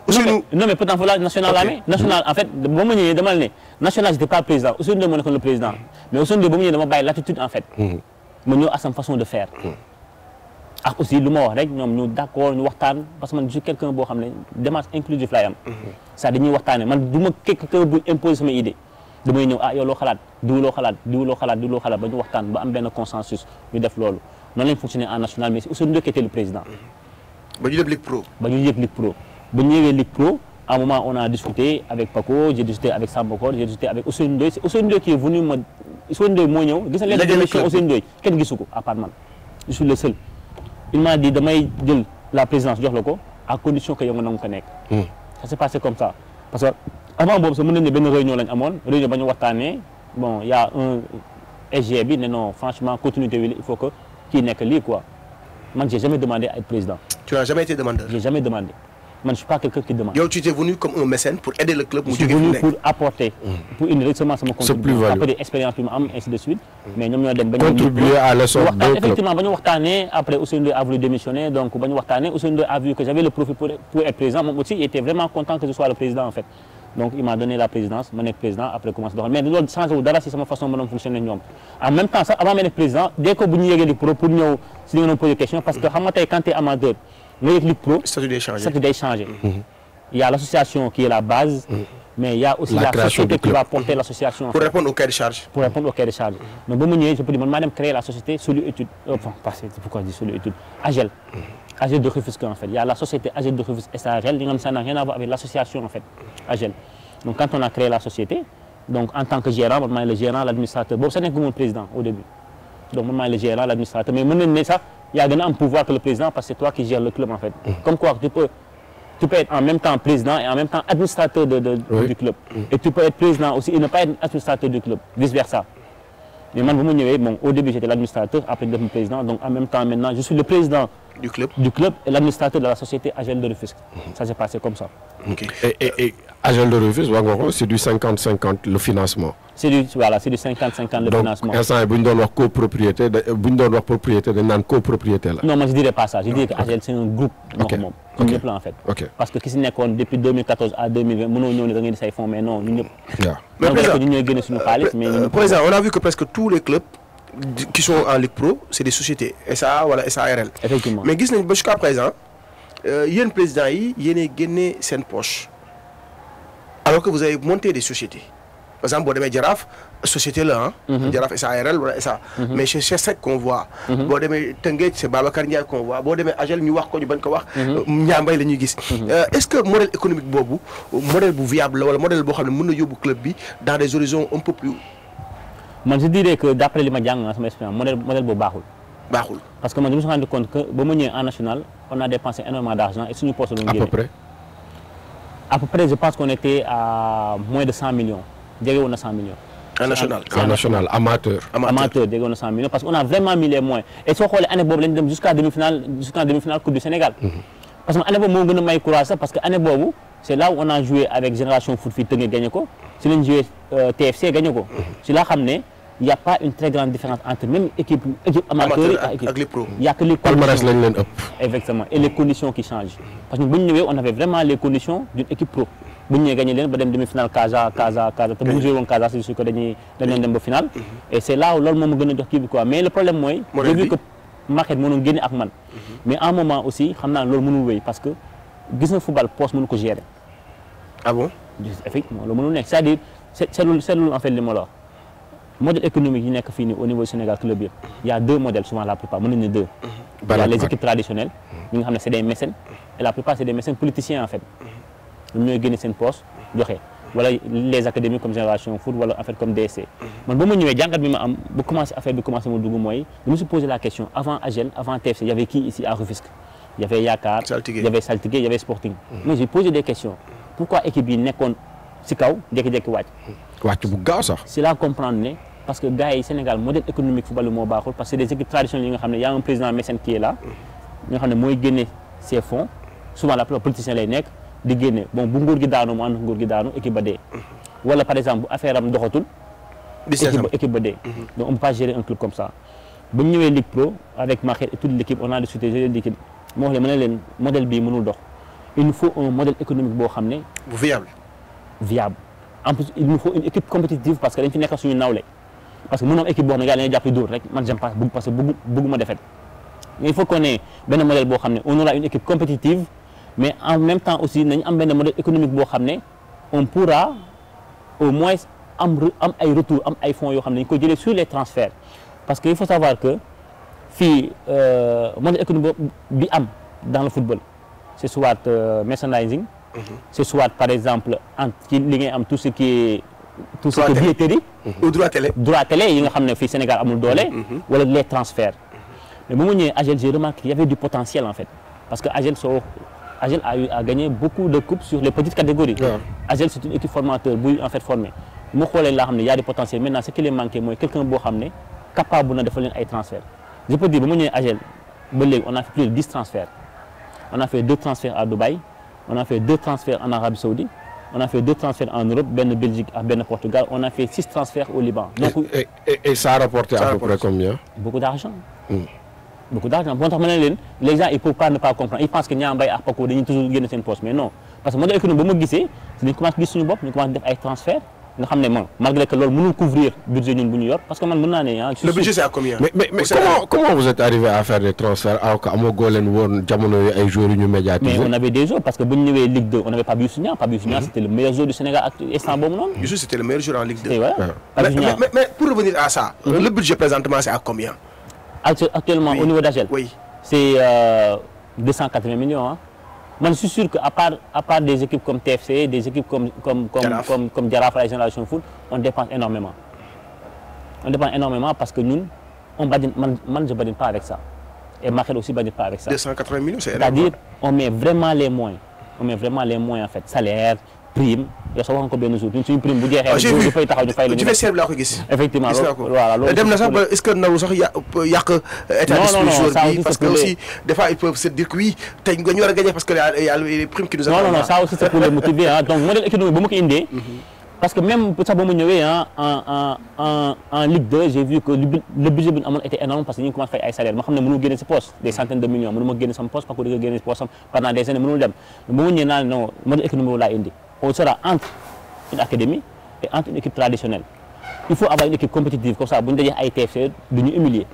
A: Ousseynou
C: non mais pourtant voilà national la amee national en fait ba ma ñëwee dama ne national j'étais pas président Ousseynou Ndoye moo nekkoon le président mais Ousseynou Ndoye ba mu ñëwee dama bàyyi l'attitude en fait. ma ñëw à sama façon de faire. ak aussi lu ma wax rek ñoom ñu d'accord ñu waxtaan parce que man je suis quelqu'un boo xam ne démarche inclusive laay am. ça dañuy waxtaanee man du ma quelqu'un buy imposer sama idée. damay ñëw yow loo xalaat diwloo xalaat ba ñu waxtaan ba am benn consensus ñu def loolu noonu lañ fonctionner en national mais Ousseynou Ndoye était le président.
A: ba ñu def Ligue Pro.
C: ba ñu yëg Ligue Pro ba ñu ñëwee Ligue Pro à un moment on a discuté avec Paco j'ai discuté avec Samba Kor j'ai discuté avec Ousseynou Ndoye c'est Ousseynou Ndoye qui est venu Ousseynou Ndoye moo ñëw gis na lettre de démission Ousseynou Ndoye kenn gisu ko à part man je suis le seul il m'a dit damay jël la présidence jox la ko à condition que yow nga nangu ko nekk. ça s'est passé comme ça parce que avant boobu sax mën nañu ne benn réunion lañ amoon réunion ba ñu waxtaanee bon y a un SG bi ne non franchement continuité bi il faut que kii nekk lii quoi man j'ai jamais demandé à être président.
A: tu n'as jamais été demandeur.
C: j'ai jamais demandé man je suis pas quelqu'un qui demande.
A: yow tu étais venu comme un mécène pour aider le club.
C: je suis venu pour apporter. pour indi rek sama contribution après expérience bi ma am ainsi de suite. mais ñoom ñoo dem ba ñu
B: contribuer à l'essor du club.
C: effectivement ba ñu waxtaanee après Ousseynou Ndoye a voulu démissionner donc ba ñu waxtaanee Ousseynou Ndoye a vu que j'avais le profil pour être président moom aussi il était vraiment content que je sois le président en fait. donc il m'a donné la présidence ma nekk président après commencé doxal mais loolu changé wu dara si sama façon ma doon fonctionner ñoom en même temps sax avant ma nekk président dès que bu ñu yéegee Ligue Pro pour ñëw si li nga doon poser question parce que xam nga tey quand t'es amateur nga yéeg Ligue Pro
A: statut day changé.
C: statut day changé. il y a l'association qui est la base. mais il y a aussi la société qui va porter l'association.
A: pour répondre au cahier de charge.
C: pour répondre au cahier de charge. donc ba mu ñëwee je peux dire man maa dem créer la société Solu Études enfin parce que pourquoi je dis Solu Études AGEL. AGEL de Rufisque en fait il y a la société AGEL de Rufisque SARL li nga xam ne ça n'a rien à voir avec l'association en fait AGEL. donc quand on a créé la société donc en tant que gérant man maay le gérant l'administrateur boobu sax nekk moom président au début donc man maay le gérant l'administrateur mais mën nañu ne sax yaa gën a am pouvoir que le président parce que c'est toi qui gères le club en fait. comme quoi tu peux être en même temps président et en même temps administrateur du club. et tu peux être président aussi et ne pas être administrateur du club vice versa. mais man bu ma ñëwee bon au début j'étais l'administrateur après def président donc en même temps maintenant je suis le président. du club et l'administrateur de la société AGEL de Rufisque. ça s'est passé comme ça.
A: ok
B: et AGEL de Rufisque wax nga ko c'est du 50-50 le financement.
C: c'est du 50-50 le financement.
B: donc instant bu ñu doon wax copropriété bu ñu doon wax propriété dañ naan copropriété la.
C: non moi je dirais pas ça je dirais que AGEL c'est un groupe.
B: ok
C: moom ñun ñëpp la en fait.
B: ok
C: parce que ki si nekkoon depuis 2014 à 2020 mënoo ñëw ne da ngeen di say fonds mais non ñun ñëpp.
B: waaw
A: mais président
C: ñun ñooy génne suñu xaalis mais ñun ñëpp.
A: président on a vu que presque tous les clubs qui sont en Ligue Pro c'est des sociétés SA wala SARL.
C: effectivement
A: mais gis nañ ba jusqu'à présent yéen président yi yéenay génne seen poche alors que vous avez monté des sociétés par exemple boo demee Jaraaf société la Jaraaf SARL wala SA. mais chez Sec qu'on voit. boo demee Tëngéej c'est Babacar Ndiaye qu'on voit boo demee AGEL ñu wax ko ñu bañ ko wax. Ndiambay la ñuy gis. est-ce que modèle économique boobu modèle bu viable la wala modèle boo xam ne mën na yóbbu club bi dans des horizons un peu plus.
C: man je dirais que d'après li ma jàng sama expérience modèle boobu baaxul. parce que man je me suis rendu compte que ba ma ñëwee en national on a dépensé énormément d'argent et suñu poste. à peu près je pense qu'on était à moins de 100 millions jege woon na 100 millions.
B: en national amateur
C: jege woon na 100 millions parce qu'on a vraiment mis les moyens et soo xoolee année boobu lañu dem jusqu'en demi-finale Coupe du Sénégal. parce que année boobu moo gën a may courage sax parce que année boobu c'est là où on a joué avec Génération Foot fii Tëngéej gagné ko si lañ joué TFC gagné ko. si laa xam ne il y a pas une très grande différence entre même équipe amateur ak équipe pro. Il y a que les
B: palmarès lañ leen ëpp.
C: Exactement et les conditions qui changent parce que bu ñu ñëwee on avait vraiment les conditions d'une équipe pro bu ñu ñëwee gagné leen ba dem demi-finale Casa te bu ñu joué woon Casa c'est sûr que dañuy dem ba finale. et c'est là où loolu moom gën a jox kii bi quoi mais le problème mooy. j'ai vu que market mënoon génne ak man. mais à un moment aussi xam naa loolu mënul wéy parce que gis na football poste mënu ko gérer.
A: ah bon.
C: effectivement loolu mënul nekk c'est-à-dire c'est en fait li ma la wax modèle économique yi nekk fii nii au niveau du Sénégal club yëpp il y a deux modèles souvent la plupart mën nañu ne deux. il y a les équipes traditionnelles ñi nga xam ne c'est des mécènes et la plupart c'est des mécènes politiciens en fait ñoom ñooy génne seen poste joxe wala les académies comme Génération Foot wala en fait comme DSC. man ba ma ñëwee jàngat bi ma am bu commencé affaire bi commencé ma dugg mooy je me suis posé la question avant AGEL avant TFC il y avait qui ici à Rufisque il y avait Yaakaar il y avait Saltigué il y avait Sporting. moi j'ai posé des questions pourquoi équipe yi nekkoon ci kaw jékki-jékki
B: wàcc bu gaaw sax.
C: c'est là comprendre ne parce que gars yi Sénégal modèle économique football bi moo baaxul parce que des équipes traditionnelles yi nga xam ne y a un président mécène qui est là nga xam ne mooy génne ses fonds souvent la plupart politicien lay nekk di génne bon bu nguur gi daanu mu ànd nguur gi daanu équipe ba dee wala par exemple bu affaire am doxatul équipe ba dee donc on peut pas gérer un club comme ça bu ñu ñëwee Ligue Pro avec Market et toute l'équipe on a discuté j'ai dit moo wax leen mën na leen modèle bii mënul dox il nous faut un modèle économique boo xam ne viable en plus il nous faut une équipe compétitive parce que dañ fi nekk suñu nawle parce que mënoo am équipe boo xam ne gars dañuy jàpp dóor rek man j'aime pas parce que bëgguma défaite mais il faut qu'on ait benn modèle boo xam ne on aura une équipe compétitive mais en même temps aussi nañu am benn modèle économique boo xam ne on pourra au moins am ay retour am ay fonds yoo xam ne dañu koy jëlee sur les transferts parce que il faut savoir que fii modèle économique bi am dans le football c'est soit merchandising c'est soit par exemple ci li ngay am tout ce qui est billetterie
A: ou droit télé
C: yi nga xam ne fii Sénégal amul doole wala les transferts mais bu mu ñëwee AGEL j'ai remarqué qu'il y avait du potentiel en fait parce que AGEL a gagné beaucoup de coupes sur les petites catégories AGEL c'est une équipe formateur buy en fait formé mu xoolee laa xam ne y a du potentiel maintenant ce qui les manquait mooy quelqu'un boo xam ne capable na defal leen ay transferts je peux dire ba mu ñëwee AGEL ba léegi on a fait plus de 10 transferts on a fait 2 transferts à Dubaï on a fait 2 transferts en Arabie Saoudite on a fait 2 transferts en Europe benn Belgique ak benn Portugal on a fait 6 transferts au Liban. donc
B: et ça a rapporté à peu près combien?
C: beaucoup d'argent. beaucoup d'argent moo tax ma ne leen les gens ils peuvent pas ne pas comprendre ils pensent que Niambay ak Paco dañuy toujours génne seen poste mais non parce que modèle économique ba ma gisee dañu commencé gis suñu bopp ñu commencé def ay transferts nga xam ne man malgré que loolu mënul couvrir budget ñun bu ñu yor parce que man mën naa ne
A: le budget c'est à combien?
B: mais comment vous êtes arrivé à faire des transferts alors que amagoo leen woon jamono yi ay joueurs yu ñu médiatiser.
C: mais on avait des joueurs parce que bu ñu ñëwee Ligue 2 on avait Pape Youssou Niang c'était le meilleur joueur du Sénégal ak instant boobu noonu.
A: Youssou c'était le meilleur joueur en Ligue 2.
C: mais
A: pour revenir à ça. le budget présentement c'est à combien?
C: actuellement au niveau d'AGEL.
A: oui
C: c'est 280 millions hein. Man, je suis sûr qu'à part des équipes comme TFC, des équipes comme Jaraaf et Génération Foot, on dépense énormément. On dépense énormément parce que nous, je ne badine pas avec ça. Et Market aussi ne badine pas avec ça.
A: 280 millions, c'est énorme.
C: C'est-à-dire, on met vraiment les moyens. On met vraiment les moyens en fait. Salaire, prime. Il y a encore bien nous autres. Une prime,
A: j'ai vu. Tu fais servir la requise.
C: Effectivement.
A: Voilà. Est-ce que nous avons état d'esprit joueur parce que aussi, des fois, ils peuvent se dire que oui, tu as gagné parce qu'il y a les primes qui nous ont.
C: Non, ça aussi c'est pour les motiver. Donc, modèle économique, beaucoup indé. Parce que même pour ça, en Ligue 2, j'ai vu que le budget était énorme parce que nous commençons à faire des salaires. Nous avons gagné ce poste, des centaines de millions. Nous avons gagné ce poste parce que nous avons gagné ce poste pendant des années. Nous avons le modèle économique là indé. On sera entre une académie et entre une équipe traditionnelle. Il faut avoir une équipe compétitive comme ça. Si on a TFC, de nous humilier.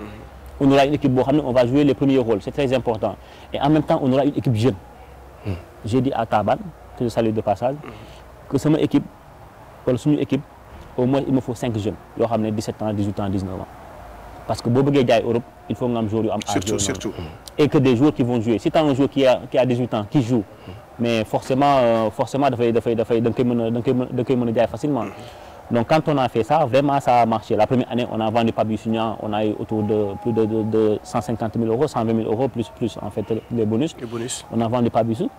C: On aura une équipe on va jouer les premiers rôles. C'est très important. Et en même temps, on aura une équipe jeune. J'ai dit à Taban, que je salue de passage, que c'est mon équipe, pour une équipe, au moins il me faut 5 jeunes yoo xam ne 17 ans 18 ans 19 ans parce que boo bëggee jaay Europe il faut nga am joueur yu am âge
A: surtout
C: et que des joueurs qui vont jouer si tu as un joueur qui a 18 ans qui joue mais forcément dafay da nga koy mën a jaay facilement. Donc quand on a fait ça, vraiment ça a marché. La première année, on a vendu Pape Signan, on a eu autour de plus de 150 000 euros, 120 000 euros, plus en fait les bonus. On a vendu Pape Bissou,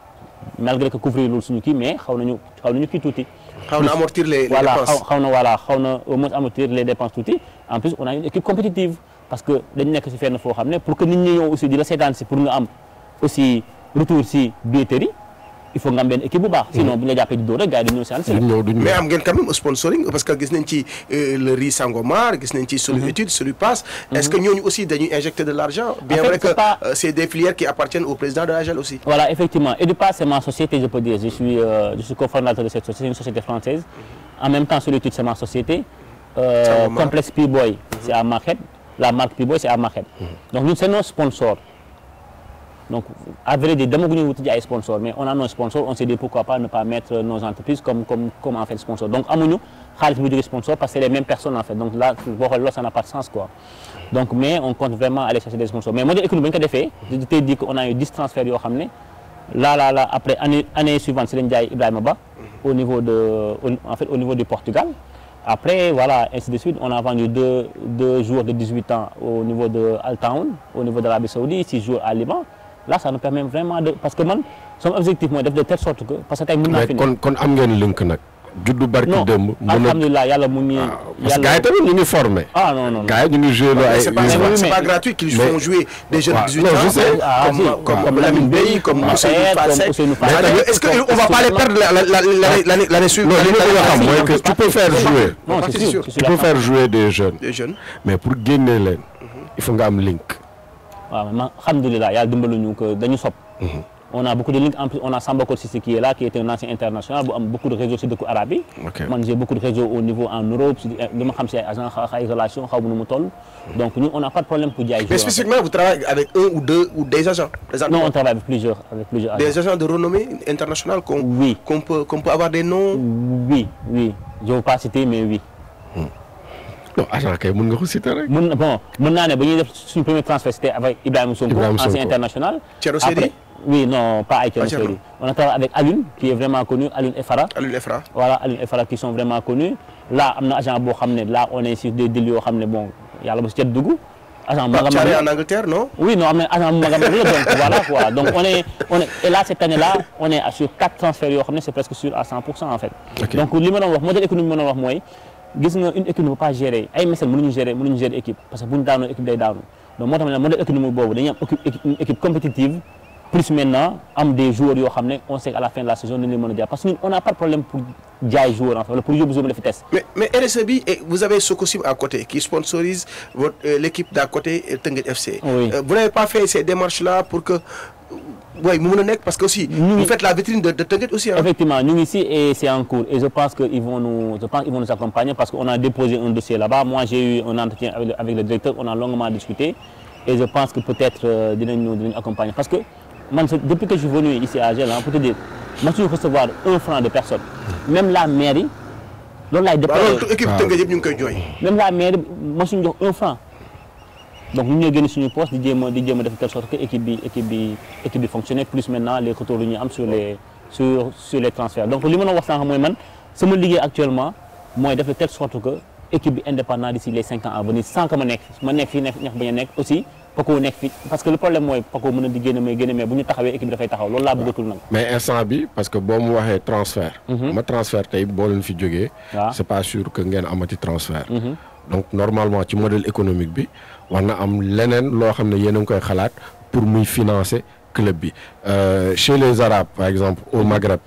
C: malgré que couvrir le suñu kii, mais xaw nañu kii tuuti.
A: xaw na amortir les dépenses.
C: xaw na au moins amortir les dépenses tuuti. En plus, on a une équipe compétitive parce que dañu nekk si fenn foo xam ne pour que nit ñi ñëw aussi di la seetaan si pour nga am aussi retour si billetterie. Il faut nga am benn équipe bu baax. Sinon bu ñu la jàppee di dóor rek gars yi duñu ñëw si ànd.
A: mais am ngeen quand même sponsoring parce que gis nañ ci le riz Sangomar gis nañ ci Solu Études Solu Pass. Est-ce que ñooñu aussi dañuy injecter de l'argent bien vrai que c'est des filières qui appartiennent au président de l'AGEL aussi.
C: Voilà effectivement Edupass c'est ma société je peux dire je suis cofondateur de cette société, c'est une société française. En même temps Solu Études c'est ma société. Complexe P-Boy c'est à Market. La marque P-Boy c'est à Market. Donc ñun c'est nos sponsors. Donc, à vrai dire, demaguñu wuti ay sponsors mais on a nos sponsors on s'est dit pourquoi pas ne pas mettre nos entreprises comme en fait sponsor donc amuñu xaalis bu jógee sponsor parce que c'est les mêmes personnes en fait donc là boo xoolee loolu ça n'a pas de sens quoi. Donc mais on compte vraiment aller chercher des sponsors mais modèle économique bu ñu ko defee je t'ai dit qu'on a eu 10 transferts yoo xam ne là après année suivante si lañ jaay Ibrahima Ba au niveau du Portugal. Après voilà ainsi de suite on a vendu deux joueurs de 18 ans au niveau de Al Taoun au niveau de l'Arabie Saoudite 6 joueurs à Liban. Là ça nous permet vraiment de parce que man son objectif mooy def de telle sorte que parce que tey mën naa fi
B: kon am ngeen link nag. juddu barki démb.
C: alhamdulilah yàlla mu ngi.
B: parce que gars yi tamit ñu ngi formé.
C: ah non.
B: gars yi ñu ngi joué ay.
A: c'est pas gratuit qu'ils font jouer des jeunes de 18 ans. comme Lamine Bey comme Ousseynou Fassé. Est-ce que on va pas les perdre l'année suivante.
B: mooy que tu peux faire jouer.
C: non c'est sûr
B: tu peux faire jouer des jeunes. mais pour génne leen il faut nga am link.
C: waaw man alhamdulilah yàlla dimbaluñu que dañu sopp on a beaucoup de links en plus on a Samba Kol Cissé qui est là qui était un ancien international bu am beaucoup de réseaux si dëkku arabe yi. Man j'ai beaucoup de réseaux au niveau en Europe li ma xam si ay agents ay relations xaw ma nu mu toll. Donc ñun on n'a pas de problème pour jaay.
A: Mais spécifiquement vous travaillez avec un ou deux ou des agents.
C: Non on travaille avec plusieurs agents.
A: Des agents de renommée internationale qu'on peut avoir des noms.
C: Oui je veux pas citer mais oui.
B: non agent kay mën nga ko citer rek.
C: mën naa ne ba ñuy def suñu premier transfert c'était avec Ibrahima Sonko ancien international.
A: Thierno Seydi.
C: Oui non pas avec Thierno Seydi. On a travaillé avec Alioune qui est vraiment connu Alioune Efara. Voilà Alioune Efara qui sont vraiment connus. Là am na agent boo xam ne là on est sur des deals yoo xam ne bon yàlla bu si cet dugg. agent bu mag a mag
A: en Angleterre non.
C: Oui non am na agent bu mag a mag la donc voilà quoi donc on est et là cette année là on est sur 4 transferts yoo xam ne c'est presque sûr à 100% en fait. Donc li ma doon wax modèle économique ma doon wax mooy. Gis nga une équipe ne peut pas gérer ay mécènes mënuñu gérer équipe parce que bu ñu daanoo équipe day daanu donc moo tax ne modèle économique boobu dañuy am une équipe compétitive plus maintenant am des joueurs yoo xam ne on sait qu'à la fin de la saison dañu leen mën a jaay parce que ñun on n'a pas de problème pour jaay joueur en fait wala pour yóbbu joueur la fi test.
A: mais RSE bi vous avez Sococim à côté qui sponsorise l'équipe d'à côté Teungueth FC.
C: Oui.
A: Vous n'avez pas fait ces démarches là pour que mu mën a nekk parce que aussi. vous faites la vitrine de Teungueth aussi.
C: Effectivement ñu ngi ici et c'est en cours et je pense qu'ils vont nous accompagner parce qu'on a déposé un dossier là-bas moi j'ai eu un entretien avec le directeur on a longuement discuté et je pense que peut-être dinañu accompagner parce que man depuis que je suis venu ici à AGEL pour te dire mosuñu recevoir 1 franc de personne même la mairie loolu laay déploré.
A: équipe Teungueth yëpp ñu ngi koy jooy.
C: même la mairie mosuñu jox 1 franc. Donc nous ñoo génn suñu poste di jéem a def de telle sorte que équipe bi fonctionner plus maintenant les retours yu ñu am sur les transferts donc li ma doon wax sànq mooy man sama liggéey actuellement mooy def de telle sorte que équipe bi indépendant d'ici les 5 ans à venir sans que ma nekk fii ñax bañ a nekk aussi Paco nekk fi parce que le problème mooy Paco mën a di génn mais bu ñu taxawee équipe bi dafay taxaw loolu laa bëggatul nag.
B: mais instant bi parce que boo mu waxee transfert. ma transfert tey boo leen fi jógee. c'est pas sûr que ngeen amati transfert. Donc normalement ci modèle économique bi war na am leneen loo xam ne yéen a ngi koy xalaat pour muy financer club bi chez les Arabes par exemple au Maghreb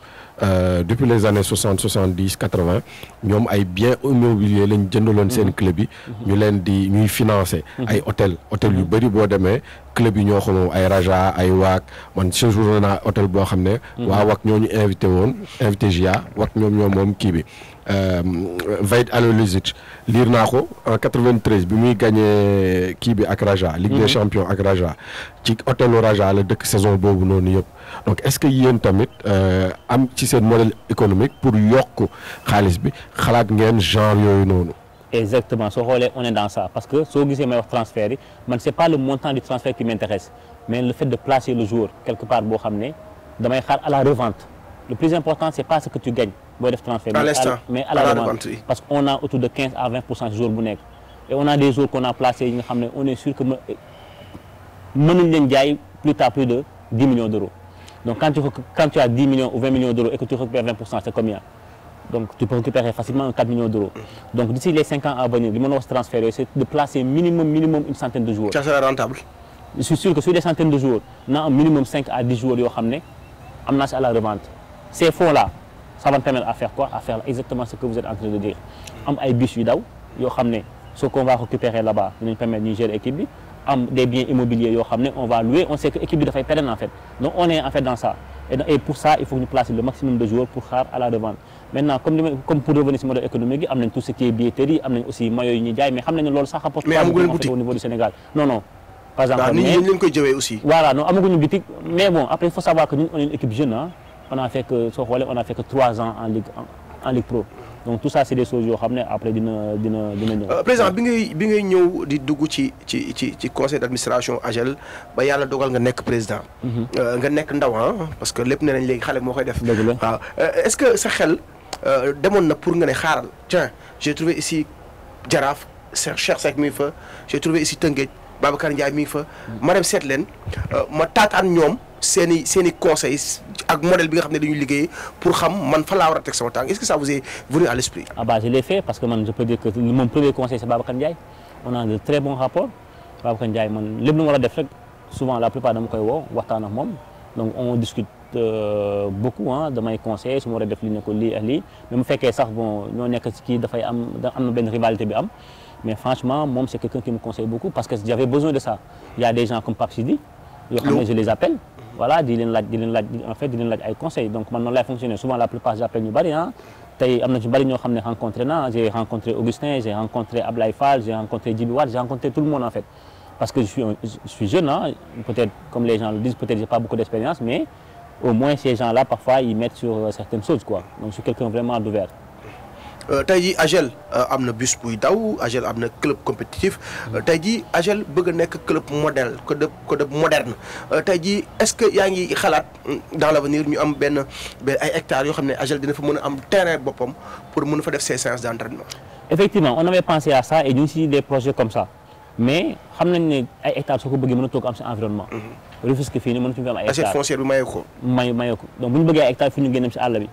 B: depuis les années 60 70 80 ñoom ay biens immobiliers lañ jëndaloon seen club yi ñu leen di ñuy financer ay hôtel yu bëri boo demee club yi ñoo xam moom ay Raja ay Waak man séjourné naa hôtel boo xam ne waa Waak ñoo ñu invité GIA Waak ñoom moom kii bi Vaid Halilhodžić liir naa ko en 93 bi muy gagné kii bi ak Raja. Ligue des champions ak Raja ci hôtelu Raja la dëkk saison boobu noonu yëpp donc est-ce que yéen tamit am ci seen modèle économique pour yokk xaalis bi xalaat ngeen genre yooyu noonu.
C: Exactement soo xoolee on est dans ça parce que soo gisee may wax transfert yi man c'est pas le montant du transfert qui m'intéresse mais le fait de placer le joueur quelque part boo xam ne damay xaar à la revente le plus important c'est pas ce que tu gagnes booy def transfert mais à la revente parce que on a autour de 15 à 20% joueurs bu nekk et on a des joueurs qu'on a placés yi nga xam ne on est sûr que mënuñ leen jaay plus tard plus de 10 millions d'euros donc quand tu as 10 millions ou 20 millions d'euros et que tu récupères 20% c'est combien? Donc tu peux récupérer facilement 4 millions d'euros. Donc d'ici les 5 ans à venir, li ma wax transférer c'est de placer minimum une centaine de joueurs.
A: Ça sera rentable.
C: Je suis sûr que sur des centaines de joueurs, na am minimum 5 à 10 joueurs yoo xam ne am naa si à la revente. Ces fonds-là, ça va me permettre à faire quoi? À faire exactement ce que vous êtes en train de dire. Am ay bus yu daw yoo xam ne ce qu'on va récupérer là-bas dinañ permettre ñu gérer équipe bi. Am des biens immobiliers yoo xam ne on va louer, on sait que équipe bi dafay pérenne en fait. Donc on est en fait dans ça. Et pour ça, il faut que nous placer le maximum de joueurs pour xaar à la revente. Maintenant comme pour revenir sur le modèle économique am nañ tout ce qui est billetterie am nañ aussi maillots yi ñuy jaay mais xam nañ ne loolu sax rapporte pas au niveau du Sénégal non par exemple
A: mais nit ñi leen koy jëwee aussi
C: voilà non amaguñu boutique mais bon après il faut savoir que ñun on est une équipe jeune on a fait que soo xoolee on a fait que 3 ans en Ligue Pro donc tout ça c'est des choses yoo xam ne après dina ñëw.
A: président bi ngay ñëw di dugg ci conseil d'administration AGEL ba yàlla dogal nga nekk président. nga nekk ndaw parce que lépp nee nañ léegi xale moo koy def. waaw est-ce que sa xel demoon na pour nga ne xaaral tiens j'ai trouvé ici Jaraaf Cheikh Seck mi ngi fa j'ai trouvé ici Tëngéej Babacar Ndiaye mi ngi fa. ma dem seet leen ma taataan ñoom seen i conseils ak modèle bi nga xam ne dañuy liggéey pour xam man fa laa war a teg sama tànk est-ce que ça vous est venu à l'esprit?
C: Ah bah je l'ai fait parce que man je peux dire que mon premier conseil c'est Babacar Ndiaye on a de très bons rapports Babacar Ndiaye man lépp lu ma war a def rek souvent la plupart dama koy woo waxtaan ak moom donc on discute beaucoup damay conseiller su ma war a def li ne ko lii ak lii mais mu fekkee sax bon ñoo nekk ci kii dafay am na benn rivalité bi am mais franchement moom c'est quelqu'un qui me conseille beaucoup parce que j'avais besoin de ça il y a des gens comme Pape Sidi yoo xam ne je les appelle voilà di leen laaj ay conseils donc man noonu lay fonctionner souvent la plupart j'appelle ñu bari tey am na ci bari ñoo xam ne rencontré naa j'ai rencontré Augustin j'ai rencontré Ablaye Fall j'ai rencontré Djibi Wade j'ai rencontré tout le monde en fait parce que je suis jeune peut-être comme les gens le disent peut-être j'ai pas beaucoup d'expérience mais au moins ces gens-là parfois ils mettent sur certaines choses quoi donc je suis quelqu'un vraiment d'ouvert.
A: tey jii AGEL am na bus buy daw AGEL am na club compétitif tey jii AGEL bëgg a nekk club modèle club moderne tey jii est-ce que yaa ngi xalaat dans l'avenir ñu am benn ay hectares yoo xam ne AGEL dina fa mën a am terrain boppam pour mën a fa def ses séances d'entraînement.
C: Effectivement on avait pensé à ça et ñu ngi ci des projets comme ça mais xam nañ ne ay hectares soo ko bëggee mën a toog am ci environnement. Rufisque fii nii mënatuñu fi am ay hectares
A: assiette foncière bi maye ko.
C: maye ko donc bu ñu bëggee ay hectares fu ñu génnem ci àll bi.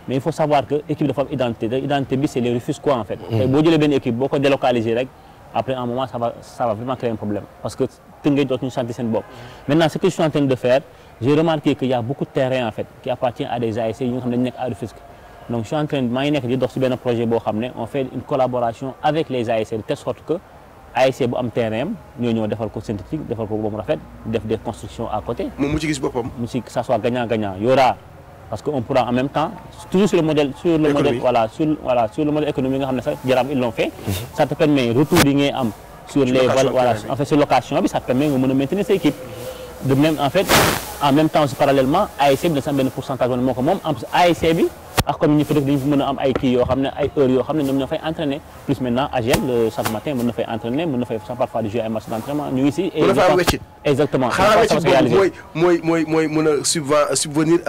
C: mais il faut savoir que équipe dafa am identité bi c'est les Rufisquois en fait. tey boo jëlee benn équipe boo ko délocaliser rek après un moment ça va vraiment créer un problème parce que Tëngéej dootuñu sentir seen bopp. Maintenant ce que je suis en train de faire j'ai remarqué qu'il y a beaucoup de terrains en fait qui appartient à des ASC yi nga xam ne dañu nekk à Rufisque donc je suis en train maa ngi nekk di dox ci benn projet boo xam ne on fait une collaboration avec les ASC de telle sorte que ASC bu am terrain am ñoo ñëw defal ko synthétique defal ko ba mu rafet def des constructions à côté.
A: moom mu ci gis boppam.
C: mu ci que ça soit gagnant-gagnant y aura parce que on pourra en même temps toujours sur le modèle sur le modèle économique nga xam ne sax Jaraaf ils l'ont fait. Ça te permet retour yi ngay am. sur les en fait sur location bi ça te permet nga mën a maintenir sa équipe. de même en fait en même temps aussi parallèlement ASC bi dina si am benn pourcentage moo ko moom en plus ASC bi ak comme ñu fa def dañu mën a am ay kii yoo xam ne ay heures yoo xam ne ñoom ñoo fay entraîner plus maintenant AGEL le chaque matin mën na fay entraîner mën na fay parfois di jouer ay match d'entraînement ñu ngi si.
A: et exactement
C: xanaa
A: weccit boobu mooy mën a subvenir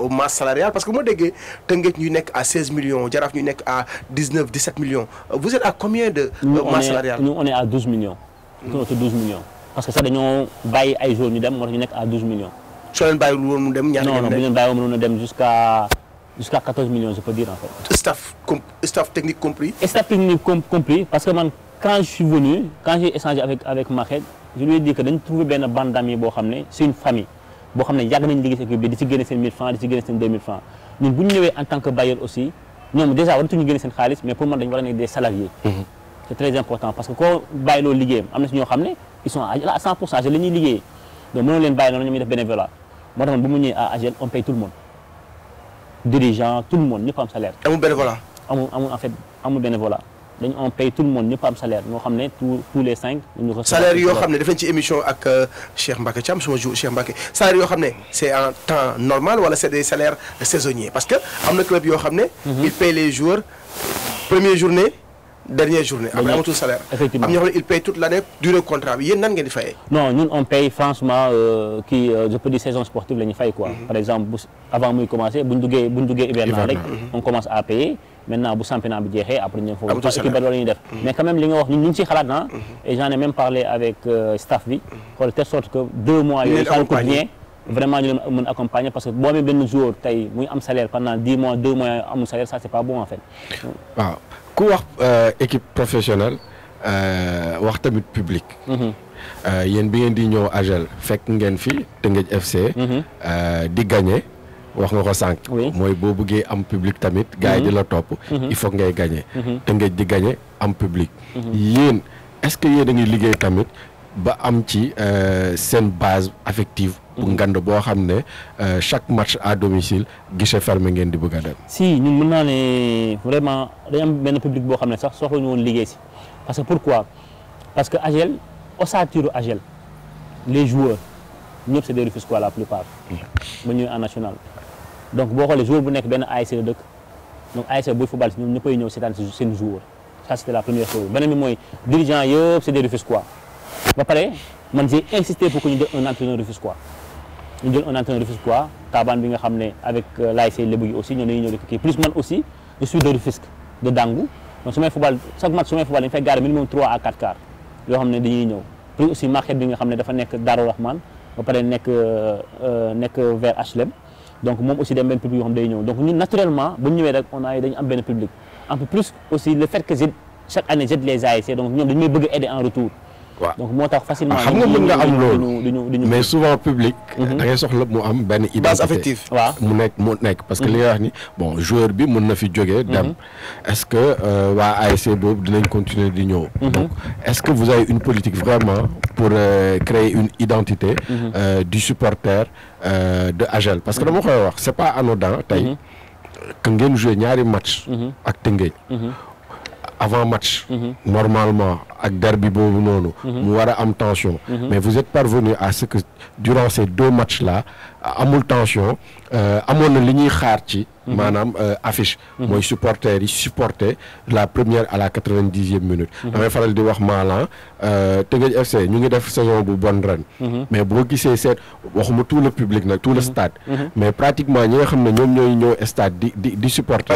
A: au masse salariale parce que moo déggee Tëngéej ñu nekk à 16 millions Jaraaf ñu nekk à 19 17 millions vous êtes à combien de masse salariale?
C: Nous on est à 12 millions. Nous 12 millions. parce que sax dañoo bàyyi ay jours ñu dem moo tax ñu nekk à 12 millions.
A: soo leen bàyyiwul woon mu dem ñaata ngeen
C: non bu ñu leen bàyyiwoon mënoon a dem jusqu'à 14 millions je peux dire en fait.
A: staff technique compris.
C: Staff technique compris parce que man quand je suis venu quand j'ai échangé avec Maxet je lui ai dit que dañu trouvé benn bande d'amis boo xam ne c'est une famille boo xam ne yàgg nañu liggéey si équipe bi di ci génne seen 1000 francs di ci génne seen 2000 francs ñun bu ñu ñëwee en tant que bailleur aussi ñoom déjà waratuñu génne seen xaalis mais pour man dañu war a nekk des salariés. C'est très important parce que koo bàyyi loolu liggéeyam am na si ñoo xam ne ils sont à 100% AGEL la ñuy liggéey donc mënoo leen bàyyi noonu ñoom ñuy def bénévolat moo tax man bu mu ñëwee à AGEL on paye tout le monde dirigeant tout le monde ñëpp am salaire.
A: amul bénévolat.
C: en fait amul bénévolat on paye tout le monde ñëpp am salaire moo xam ne tous les 5 ñu ko
A: salaire yoo xam ne def nañ ci émission ak Cheikh Mbacké Thiam suma jour Cheikh Mbacké salaire yoo xam ne c'est en temps normal wala c'est des salaires saisonniers parce que am na club yoo xam ne ils payent les joueurs première journée dernière journée après amatul salaire
C: effectivement
A: am ñoo xam ne ils payent toute l'année durée contrat bi yéen nan ngeen di fayee
C: non ñun on paye franchement je peux dire saison sportive la ñu fay quoi par exemple avant muy commencer buñ duggee hivernal rek on commence à payer maintenant bu championnat bi jeexee après ñu foofu équipe ba loolu la ñuy def mais quand même li nga wax ñun ñu ngi ciy xalaat na et j'en ai même parlé avec staff bi de telle sorte que 2 mois yooyu ça coûte rien vraiment ñu leen mën accompagner parce que boo amee benn joueur tey muy am salaire pendant 10 mois 2 mois amul salaire ça c'est pas bon en fait
B: waaw ku wax équipe professionnelle wax tamit public yéen bi ngeen di ñëw AGEL fekk ngeen fi Teungueth FC di gagner wax nga ko sànq mooy boo bëggee am public tamit gars yi di la topp il faut ngay gagner Teungueth di gagner am public yéen est-ce que yéen a ngi liggéey tamit ba am ci seen base affective bu ngand boo xam ne chaque match à domicile guichet fermé ngeen di bëgg a dem
C: si ñun mën naa ne vraiment dañu am benn public boo xam ne sax soxla ñu woon liggéey si parce que pourquoi parce que AGEL ossature AGEL les joueurs ñëpp c'est des Rufisquois la plupart ba ñëwee en national donc boo xoolee joueur bu nekk benn ASC la dëkk donc ASC buy football si ñoom ñëppay ñëw seetaan seen joueur ça c'était la première chose beneen bi mooy dirigeant yëpp c'est des Rufisquois ba pare man j'ai insisté pour que ñu jël un entraîneur Rufisquois ñu jël un entraîneur Rufisquois Taban bi nga xam ne avec l'ASC Lébou yi aussi ñoo dañuy ñëw di kii plus man aussi je suis de Rufisque de Dangu donc su may football chaque match su may football dañu fay garder minimum 3 à 4 quarts yoo xam ne dañuy ñëw plus aussi market bi nga xam ne dafa nekk Darou Rahman ba pare nekk vers HLM donc moom aussi dem benn public yoo xam ne day ñëw donc ñun naturellement bu ñu ñëwee rek dañu am benn public en plus aussi le fait que chaque année j'aide les ASC donc ñoom dañu may bëgg aider en retour
B: waaw
C: donc moo tax facilement
B: xam nga mën nga am loolu mais souvent public da ngay soxla mu am benn identité
A: base affective
C: waaw
B: mu nekk parce que li nga wax ni bon joueur bi mën na fi jógee dem est-ce que waa ASC boobu dinañ continuer di ñëw donc est-ce que vous avez une politique vraiment pour créer une identité du supporter de AGEL parce que dama koy wax c'est pas anodin tey que ngeen jouer ñaari match ak Teungueth avant match normalement ak derby boobu noonu mu war a am tension mais vous êtes parvenu à ce que durant ces 2 matchs là amul tension amoon na li ñuy xaar ci maanaam affiche mooy supporters yi supporter la première à la 90e minute damay faral di wax Malang Teungueth FC ñu ngi def saison bu bonne ren mais boo gisee seet waxuma tout le public nag tout le stade mais pratiquement ñi nga xam ne ñoom ñooy ñëw stade di supporter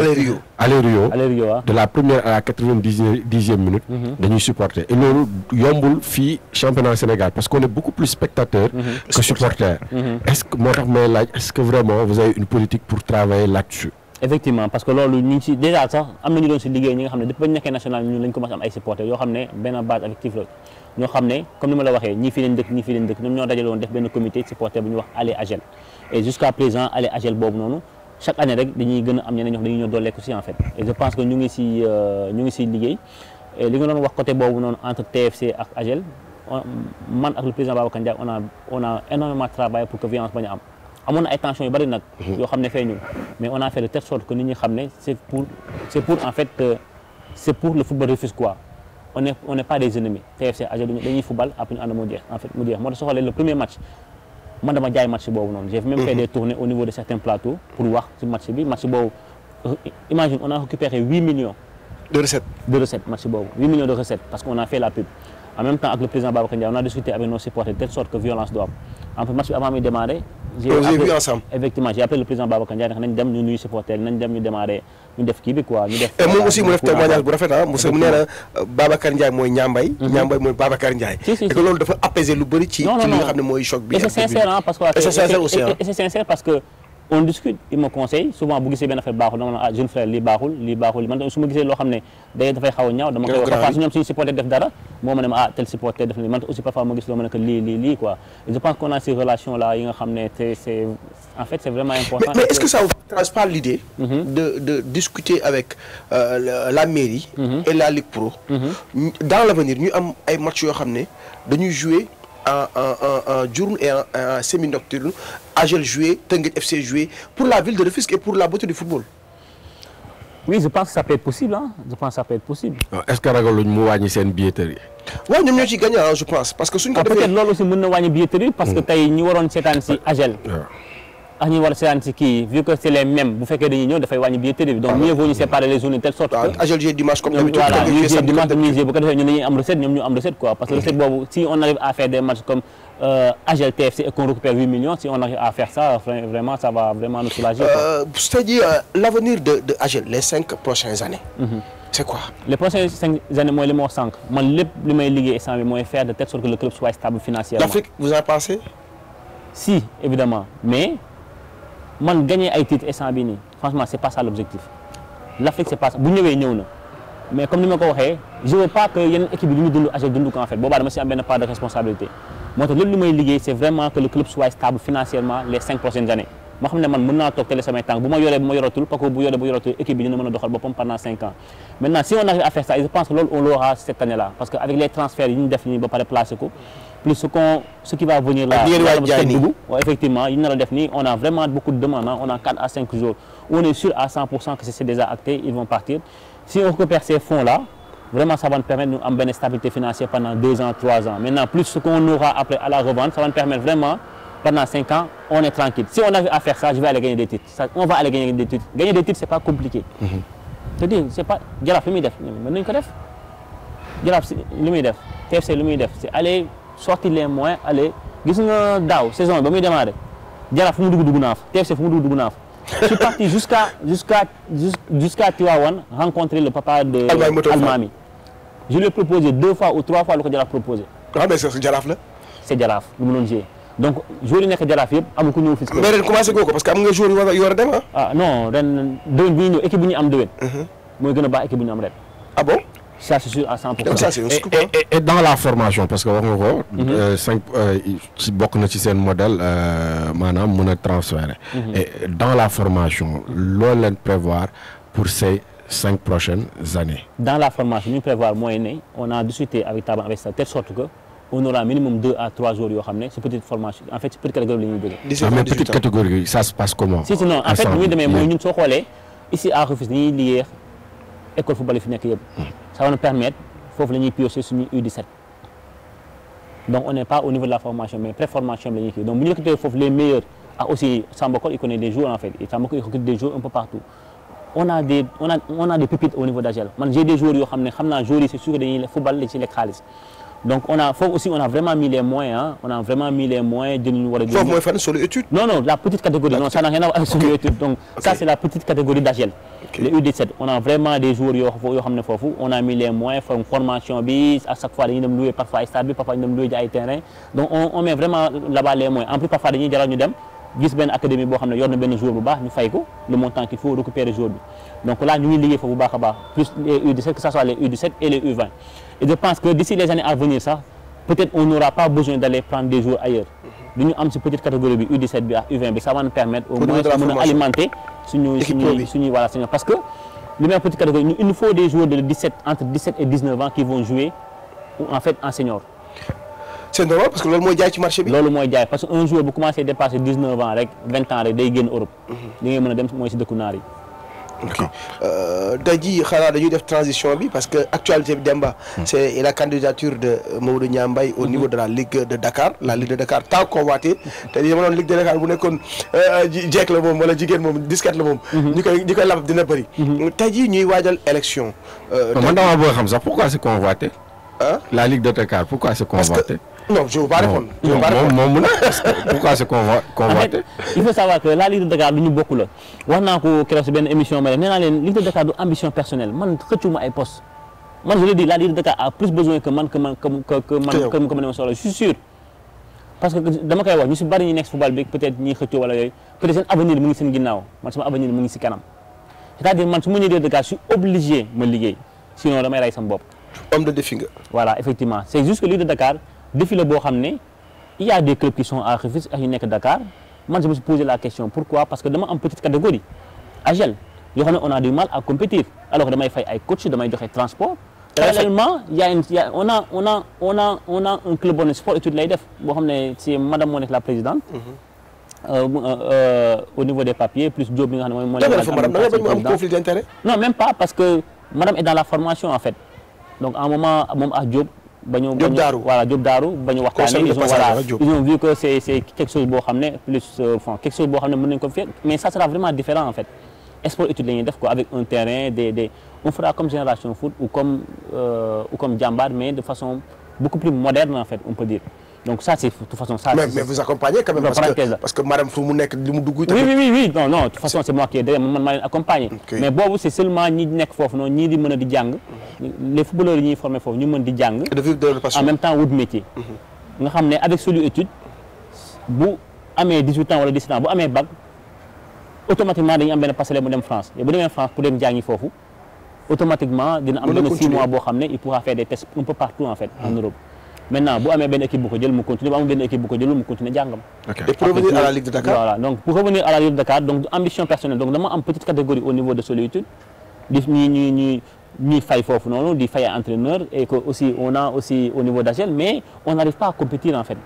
B: Aller Rio de la première à la 90e minute dañuy supporter et loolu yombul fii championnat Sénégal parce qu'on est beaucoup plus spectateur que supporter est-ce que moo tax may laaj est-ce que vraiment vous avez une politique pour travailler là-dessus
C: effectivement parce que loolu ñu ngi ci déjà sax am na ñu doon si liggéey ñi nga xam ne depuis ba ñu nekkee national ñun lañ commencé am ay supporters yoo xam ne benn base affective la ñoo xam ne comme ni ma la waxee ñii fii leen dëkk ñoom ñoo dajale woon def benn comité supporter bu ñuy wax Aller AGEL et jusqu'à présent Aller AGEL boobu noonu chaque année rek dañuy gën a am ñeneen ñoo xam dañuy ñëw dooleeku si en fait et je pense que ñu ngi si liggéey et li nga doon wax côté boobu noonu entre TFC ak AGEL man ak le président Babacar Ndiaye on a énormément travaillé pour que violence bañ a am amoon na ay tensions yu bari nag yoo xam ne feeñul mais on a fait de telle sorte que nit ñi xam ne c'est pour en fait c'est pour le football rufisquois on n'est pas des ennemis TFC AGEL dañuy football après ñu ànd mu jeex en fait mu jeex moo tax soo xoolee le premier match man dama jaay match boobu noonu j'ai même fait des tournées au niveau de certains plateaux pour wax ci match boobu imagine on a récupéré 8 millions
A: de recettes
C: match boobu 8 millions de recettes parce qu'on a fait la pub en même temps avec le président Babacar Ndiaye on a discuté avec nos supporters de telle sorte que violence doit am en fait match bi avant muy démarrer j'ai appelé le président Babacar Ndiaye nañ dem ñu nuyu supporters nañ dem ñu démarrer ñu def kii bi quoi ñu def
A: et moom aussi mu def témoignage bu rafet mu nee na Babacar Ndiaye mooy Ñambay Ñambay mooy Babacar Ndiaye et que loolu dafa apaiser lu bëri ci li nga xam ne mooy choc bi
C: et c'est sincère parce que et c'est sincère parce que on discute il me conseille souvent bu gisee benn affaire baaxul dama ne jeune frère lii baaxul man su ma gisee loo xam ne dafay xaw a ñaaw dama koy wax parfois su ñoom suñu supporter def dara moo ma ne ma tel supporter def na man aussi parfois ma gis loo ma ne que lii quoi et je pense qu'on a ces relations là yi nga xam ne c'est en fait c'est vraiment important
A: mais est-ce que ça vous trace pas l'idée de discuter avec la mairie et la Ligue Pro dans l'avenir ñu am ay matchs yoo xam ne dañuy jouer en diurne et en semi-nocturne AGEL joué Teungueth FC joué pour la ville de Rufisque et pour la beauté du football.
C: Oui, je pense que ça peut être possible, hein. Je pense que ça peut être possible.
B: est-ce que ragaluñ mu wàññi seen billetterie.
A: waaw ñoom ñoo ciy gagné je pense parce que suñ ko defee
C: peut-être loolu aussi mën na wàññi billetterie parce que tey ñi waroon seetaan si AGEL. ak ñi war a seetaan si kii vu que c'est les mêmes bu fekkee dañuy ñëw dafay wàññi billetterie bi donc mieux vaut ñu séparer les journées de telle sorte que.
A: AGEL jouer dimanche comme d'habitude.
C: voilà ñuy jouer dimanche ñuy jouer bu ko defee ñun dañuy am recette ñoom ñu am recette quoi parce que recette boobu si on arrive à faire des matchs comme AGEL TFC et qu'on récupère 8 millions si on arrive à faire ça vraiment ça va vraiment nous soulager.
A: C'est-à-dire l'avenir de AGEL les 5 prochaines années. C'est quoi?
C: Les prochaines 5 années mooy li ma wax sànq man lépp li may liggéey instant bi mooy faire de telle sorte que le club soit stable financièrement.
A: L'Afrique vous en pensez?
C: Si évidemment mais man gagner ay titres instant bi nii franchement c'est pas ça l'objectif. L'Afrique c'est pas ça bu ñëwee ñëw na mais comme ni ma ko waxee je veux pas que yeneen équipe yi lu ñu dund AGEL dund ko en fait boobaa dama si am benn part de responsabilité moo tax lépp li may liggéey c'est vraiment que le club soit stable financièrement les 5 prochaines années. ma xam ne man mën naa toog télé samay tànk bu ma yoree bu ma yoratul parce que bu yoree bu yoratul équipe bi dina mën a doxal boppam pendant 5 ans maintenant si on arrive à faire ça je pense que loolu on l'aura cette année là parce que avec les transferts yi ñu def nii ba pare placer ko plus ce qui va venir là effectivement yi ñu nar a def nii on a vraiment beaucoup de demandes on a 4 à 5 jours on est sûr à 100% que c'est déjà acté ils vont partir si on récupère ces fonds là vraiment ça va nous permettre de am benn stabilité financière pendant 2 ans 3 ans maintenant plus ce qu'on aura après à la revente ça va nous permettre vraiment pendant 5 ans, on est tranquille. Si on arrive à faire ça, je vais aller gagner des titres. On va aller gagner des titres. Gagner des titres, c'est pas compliqué. C'est-à-dire, c'est pas... Jaraaf li muy def mën nañu ko def. Jaraaf li muy def TFC li muy def c'est aller sortir les moyens aller gis nga daaw saison ba muy démarrer Jaraaf fu mu dugg naa fa TFC fu mu dugg naa fa. Je suis parti jusqu'à Tivaouane rencontrer le papa de Almami. Je lui ai proposé 2 fois ou 3 fois lu ko Jaraaf proposé.
A: Ah mais c'est Jaraaf la.
C: C'est Jaraaf lu mu doon jouer. Donc joueur yi nekk Jaraaf yëpp amul ku ñëw fii.
A: mais ren commencé goo ko parce que am nga joueur yu war a dem ah.
C: ah non ren déwén bi ñu ñëw équipe bu ñu am déwén. mooy gën a baax équipe bu ñu am ren.
A: ah bon.
C: ça c'est sûr à 100%.
A: donc ça c'est un scoop.
B: et dans la formation parce que wax nga ko. 5 ci bokk na ci seen modèle maanaam mën a transférer. et dans la formation loolu leen prévoir pour ces 5 prochaines années.
C: dans la formation ñu prévoir mooy ne on a discuté avec Taban avec ça telle sorte que. On aura minimum 2 à 3 jours yoo xam ne c'est petite formation en fait c'est petite catégorie la ñuy jógee.
B: mais petite catégorie ça se passe comment.
C: si non en fait lu muy demee mooy ñun soo xoolee ici à Rufisque dañuy liggéey école football yi fi nekk yëpp. ça va nous permettre foofu la ñuy piocher suñu U17. donc on n'est pas au niveau de la formation mais pré-formation bi la ñuy kii donc bu ñu recruter foofu les meilleurs ah aussi Sambakol il connaît des joueurs en fait et Sambakol il recrute des joueurs un peu partout. on a des pépites au niveau d'AGEL man j'ai des joueurs yoo xam ne xam naa joueurs yi c'est sûr que dañuy football li ci lekk xaalis. Donc on a vraiment mis les moyens hein. On a vraiment mis les moyens de nous voir.
A: Faut moins faire sur les études.
C: Non la petite catégorie non ça n'a rien à voir avec sur les études donc ça c'est la petite catégorie d'AGEL. Les U17 on a vraiment des joueurs yoo xam ne foofu on a mis les moyens formation bi à chaque fois dañuy dem louer parfois ay stade bi parfois ñu dem louer ay terrain donc on met vraiment là-bas les moyens en plus parfois dañuy jaral ñu dem gis benn académie boo xam ne yor na benn joueur bu baax ñu fay ko le montant qu'il faut récupérer joueur bi donc là ñu ngi liggéey foofu bu baax a baax plus les U17 que ça soit les U17 et les U20 et je pense que d'ici les années à venir sax peut-être on n'aura pas besoin d'aller prendre des joueurs ailleurs du ñu am ci petite catégorie bi U17 bi ak U20 bi ça va nous permettre au moins mën a alimenter suñu voilà suñu parce que li may petite catégorie il nous faut des joueurs de 17 entre 17 et 19 ans qui vont jouer en fait en senior.
A: C'est normal parce que loolu mooy jaay ci marché bi.
C: loolu mooy jaay parce que un joueur bu commencé dépasser 19 ans rek 20 ans rek day génn Europe. li ngay mën a dem mooy ci dëkku naar yi.
A: ok tey jii xanaa dañuy def transition bi parce que actualité bi Demba. c'est la candidature de Mamadou Niang Mbaye au niveau de la Ligue de Dakar la Ligue de Dakar tant convoitée te li ma doon Ligue de Dakar bu nekkoon jeeg la moom wala jigéen moom disquette la moom. ñi koy lab dina bëri. tey jii ñuy waajal élection.
B: man damaa bëgg a xam sax pourquoi c'est convoité. la Ligue de Dakar pourquoi c'est convoité.
A: Non, je ne veux pas répondre.
B: Pourquoi c'est convoité?
C: Il faut savoir que la Ligue de Dakar du ñu bokk la wax naa ko keroog si benn émission ma def nee naa leen Ligue de Dakar du ambition personnelle man xëccuma ay poste man je le dis la Ligue de Dakar a plus besoin que man ma soxla je suis sûr parce que dama koy wax ñu si bari ñi nekk football bi peut-être ñi xëccoo wala yooyu peut-être seen avenir mu ngi seen ginnaaw man sama avenir mu ngi si kanam c'est-à-dire man su ma ñëwee Ligue de Dakar je suis obligé ma liggéey sinon damay rey sama bopp.
A: Homme de défi nga.
C: Voilà effectivement c'est juste que Ligue de Dakar défi la boo xam ne il y a des clubs qui sont à Rufisque ak yu nekk Dakar man je me suis posé la question pourquoi parce que dama am petite catégorie AGEL yoo xam ne on a du mal à compétir alors que damay fay ay coach damay joxe transport. parallèlement on a un club bon sport étude lay def boo xam ne c'est madame moo nekk la présidente. au niveau des papiers plus Diop bi nga xam ne mooy
A: am conflit d'intérêt.
C: Non, même pas parce que madame est dans la formation en fait. Donc à un moment moom ak Diop Diop Daaru ba ñu waxtaanee ils ont vu que c'est quelque chose boo xam ne plus quelque chose boo xam ne mën nañu ko faire mais ça sera vraiment différent en fait. Sport étude la ñuy def quoi avec un terrain on fera comme Génération Foot ou comme Jambar mais de façon beaucoup plus moderne en fait on peut dire. Donc ça c'est de toute façon ça.
A: Mais vous accompagnez quand même parce que madame fu mu nekk li mu dugg.
C: Oui non de toute façon c'est moi qui est derrière man maa leen accompagner. Mais boobu c'est seulement ñi nekk foofu noonu ñii di mën a di jàng. Les footballeurs yi ñuy formé foofu ñu mën di jàng. En même temps wut métier. nga xam ne avec Solu étude bu amee 18 ans wala 17 ans bu amee bac automatiquement dañuy am benn passerelle mu dem France et bu demee France pour dem jàngi foofu automatiquement dina am benn 6 mois boo xam ne il pourra faire des tests un peu partout en fait en Europe. Maintenant bu amee benn équipe bu ko jël mu continuer bu amul benn équipe bu ko jëlul mu continuer jàngam.
A: Et pour revenir à la Ligue de Dakar.
C: Voilà donc pour revenir à la Ligue de Dakar donc ambition personnelle donc dama am petite catégorie au niveau de solitude di ñuy fay foofu noonu di fay entraîneur et que aussi on a aussi au niveau d'AGEL mais on n'arrive pas à compétir en fait.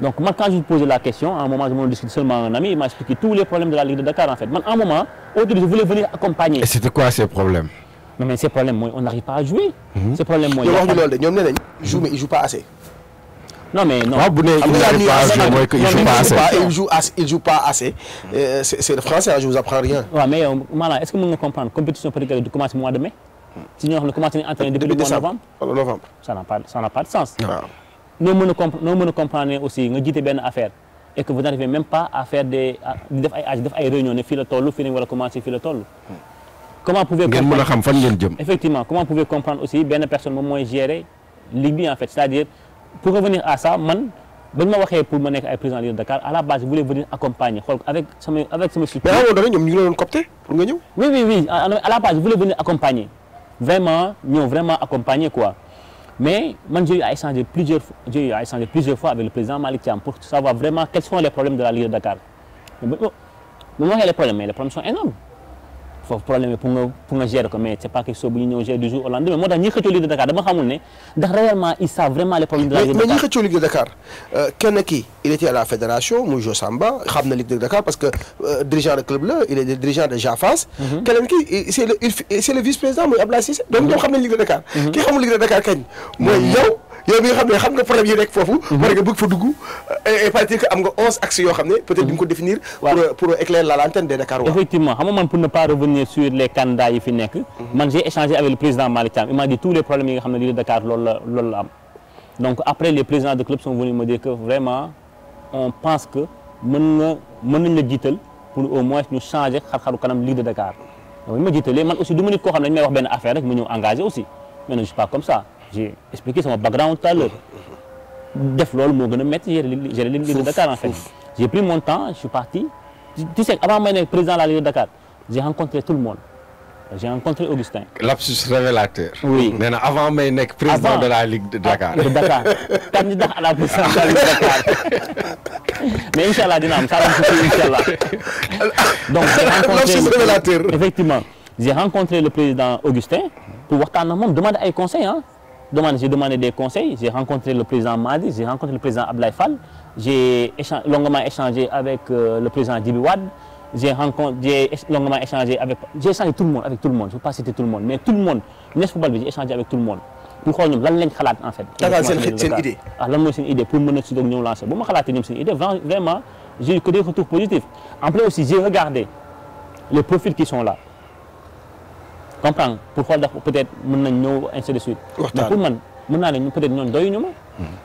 C: Donc moi quand je posais la question à un moment je m'en discute seulement un ami il m'a expliqué tous les problèmes de la Ligue de Dakar en fait man à un moment au début je voulais venir accompagner.
B: Et c'était quoi ces problèmes?
C: Non mais ces problèmes mooy on n'arrive pas à jouer. Ces problèmes mooy.
A: wax ñu loolu de ñoom nee nañ joue mais il joue pas assez.
C: Non mais non.
B: waaw bu nee
A: il joue pas assez. C'est le français je vous apprends rien.
C: waaw mais yow maanaam est-ce que mën nga comprendre compétition peut-être du commencer mois de mai. si ñoo xam ne commencé nañu entraîner depuis le mois de novembre. Ça n'a pas de sens. noo mën a comprendre aussi nga jiite benn affaire et que vous n'arrivez même pas à faire di def ay réunions ne fii la toll fii lañu war a commencer fii la toll. Comment pouvez
B: ngeen mën a xam fan ngeen jëm.
C: Effectivement comment pouvez comprendre aussi benn personne moom mooy gérer ligue bi en fait c'est-à-dire pour revenir à ça man bañ ma waxee pour ma nekk ay président de Dakar à la base je voulais venir accompagner xool avec sama structure.
A: mais amoo doon ñoom ñu ngi doon copter pour nga ñëw.
C: Oui à la base je voulais venir accompagner vraiment ñëw vraiment accompagner quoi mais man j'ai eu à échanger plusieurs fois avec le président Malick Thiam pour savoir vraiment quels sont les problèmes de la Ligue de Dakar mais bu ma waxee les problèmes sont énormes. Foofu problème yi pour nga gérer ko mais c'est pas quelque chose bu ñu ñëw gérer du jour au lendemain moo tax ñi xëccoo Ligue de Dakar dama xamul ne ndax réellement ils savent vraiment les problèmes de la Ligue de Dakar.
A: mais ñi xëccoo Ligue de Dakar kenn ki il était à la fédération muy Jo Samba xam na Ligue de Dakar parce que dirigeant de club la il est le dirigeant de Jafas. keneen ki c'est le vice-président muy Abdoulaye Cissé. donc ñoom xam nañ Ligue de Dakar. ki xamul Ligue de Dakar kañ. mooy yow mi nga xam ne xam nga problème yi nekk foofu. war nga bëgg fa dugg et paraît-il que am nga 11 axes yoo xam ne peut-être di nga ko définir. pour éclairer la lanterne des Dakarois.
C: Effectivement xam nga man pour ne pas revenir sur les candidats yi fi nekk. man j'ai échangé avec le président Malick Thiam il m'a dit tous les problèmes yi nga xam ne Ligue de Dakar loolu la am. donc après les présidents de club sont venus me dire que vraiment on pense que mën nañ la jiital pour au moins ñu changer xar-xaru kanam Ligue de Dakar donc ñu ma jiitalee man aussi du ma nit koo xam ne dañu may wax benn affaire rek mu ñëw engagé aussi mais non je suis pas comme ça. J'ai expliqué sama background tout à l'heure def loolu moo gën a métti gérer Ligue de Dakar en fait. J'ai pris mon temps je suis parti tu sais avant may nekk président de la Ligue de Dakar j'ai rencontré tout le monde j'ai rencontré Augustin.
B: Lapsus révélateur.
C: Oui
B: nee na avant may nekk président de la Ligue de Dakar.
C: de Dakar candidat à la présidence de la Ligue de Dakar mais inchallah dina am ça va me inchallah. Donc j'ai rencontré
A: révélateur.
C: Effectivement j'ai rencontré le président Augustin pour waxtaan ak moom demander ay conseils hein. J'ai demandé des conseils, j'ai rencontré le président Madi, j'ai rencontré le président Ablaye Fall, j'ai longuement échangé avec le président Djibi Wade, j'ai longuement échangé j'ai échangé tout le monde, avec tout le monde, je ne vais pas citer tout le monde, mais tout le monde, Nes Football bi j'ai échangé avec tout le monde pour xool ñoom lan lañ xalaat en fait.
A: seen idée.
C: lan mooy seen idée pour mën a si doog ñëw lancer bu ma xalaatee ñoom seen idée vraiment j'ai eu que des retours positifs. En plus aussi j'ai regardé les profils qui sont là. Comprendre pour xool peut-être mën nañ ñëw ainsi de suite. mais pour man mën naa ne peut-être ñooñu doyuñu ma.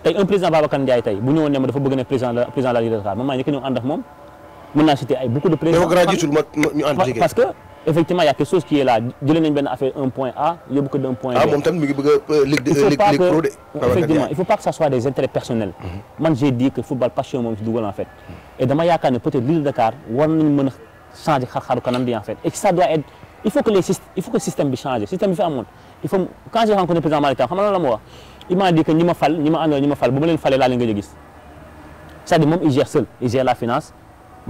C: tey un président Babacar Ndiaye tey bu ñëwoon ne ma dafa bëgg ne président de la Ligue de Dakar man maa njëkk a ñëw ànd ak moom mën naa citer ay beaucoup de présidents.
A: ñu ànd jege
C: parce que effectivement il y a quelque chose qui est là jëlee nañ benn affaire un point A yóbbu ko d'un point B.
A: moom tamit mi ngi bëgg a Ligue Pro de.
C: Effectivement il faut pas que ça soit des intérêts personnels. man j'ai dit que football passion moom si dugal en fait. et dama yaakaar ne peut-être Ligue de Dakar war nañu mën a changer xar-xaru kanam bi en fait et que ça doit être. Il faut que le système bi change système bi fi amoon il faut quand j'ai rencontré le président Malick Thiam xam nga lan la ma wax il m'a dit que ñi ma fal bu ma leen falee laa leen gëj a gis c'est-à-dire moom il gère seul il gère la finance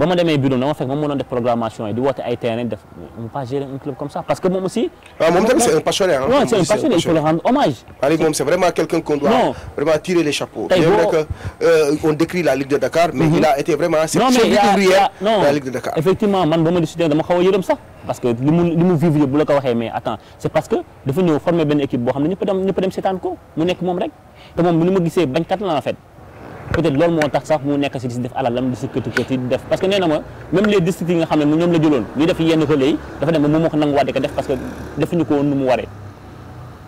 C: ba ma demee bureau dama fekk moom moo doon def programmation yi di woote ay terrain def on peut pas gérer un club comme ça parce que moom aussi.
A: waaw moom tamit c'est un passionné hein.
C: non c'est un passionné il faut le rendre hommage.
A: Aliou moom c'est vraiment quelqu'un qu'on doit vraiment tirer les chapeaux.
C: tey
A: bien vrai que on décrit la Ligue de Dakar. mais il a été vraiment c'est ouvrière de la Ligue de Dakar.
C: effectivement man ba ma discuter dama xaw a yërëm sax parce que li mu vivre bu la ko waxee mais attends c'est parce que dafa ñëw former benn équipe boo xam ne ñëpp dem seetaan ko mu nekk moom rek te moom li ma gisee bañkat la en fait. peut-être loolu moo tax sax mu nekk si def alalam di si këti di def parce que nee na ma même les districts yi nga xam ne ñoom la jëloon ñuy def yenn relais yi dafa dem ba moom moo ko nanguwaat di ko def parce que defuñu ko woon nu mu waree.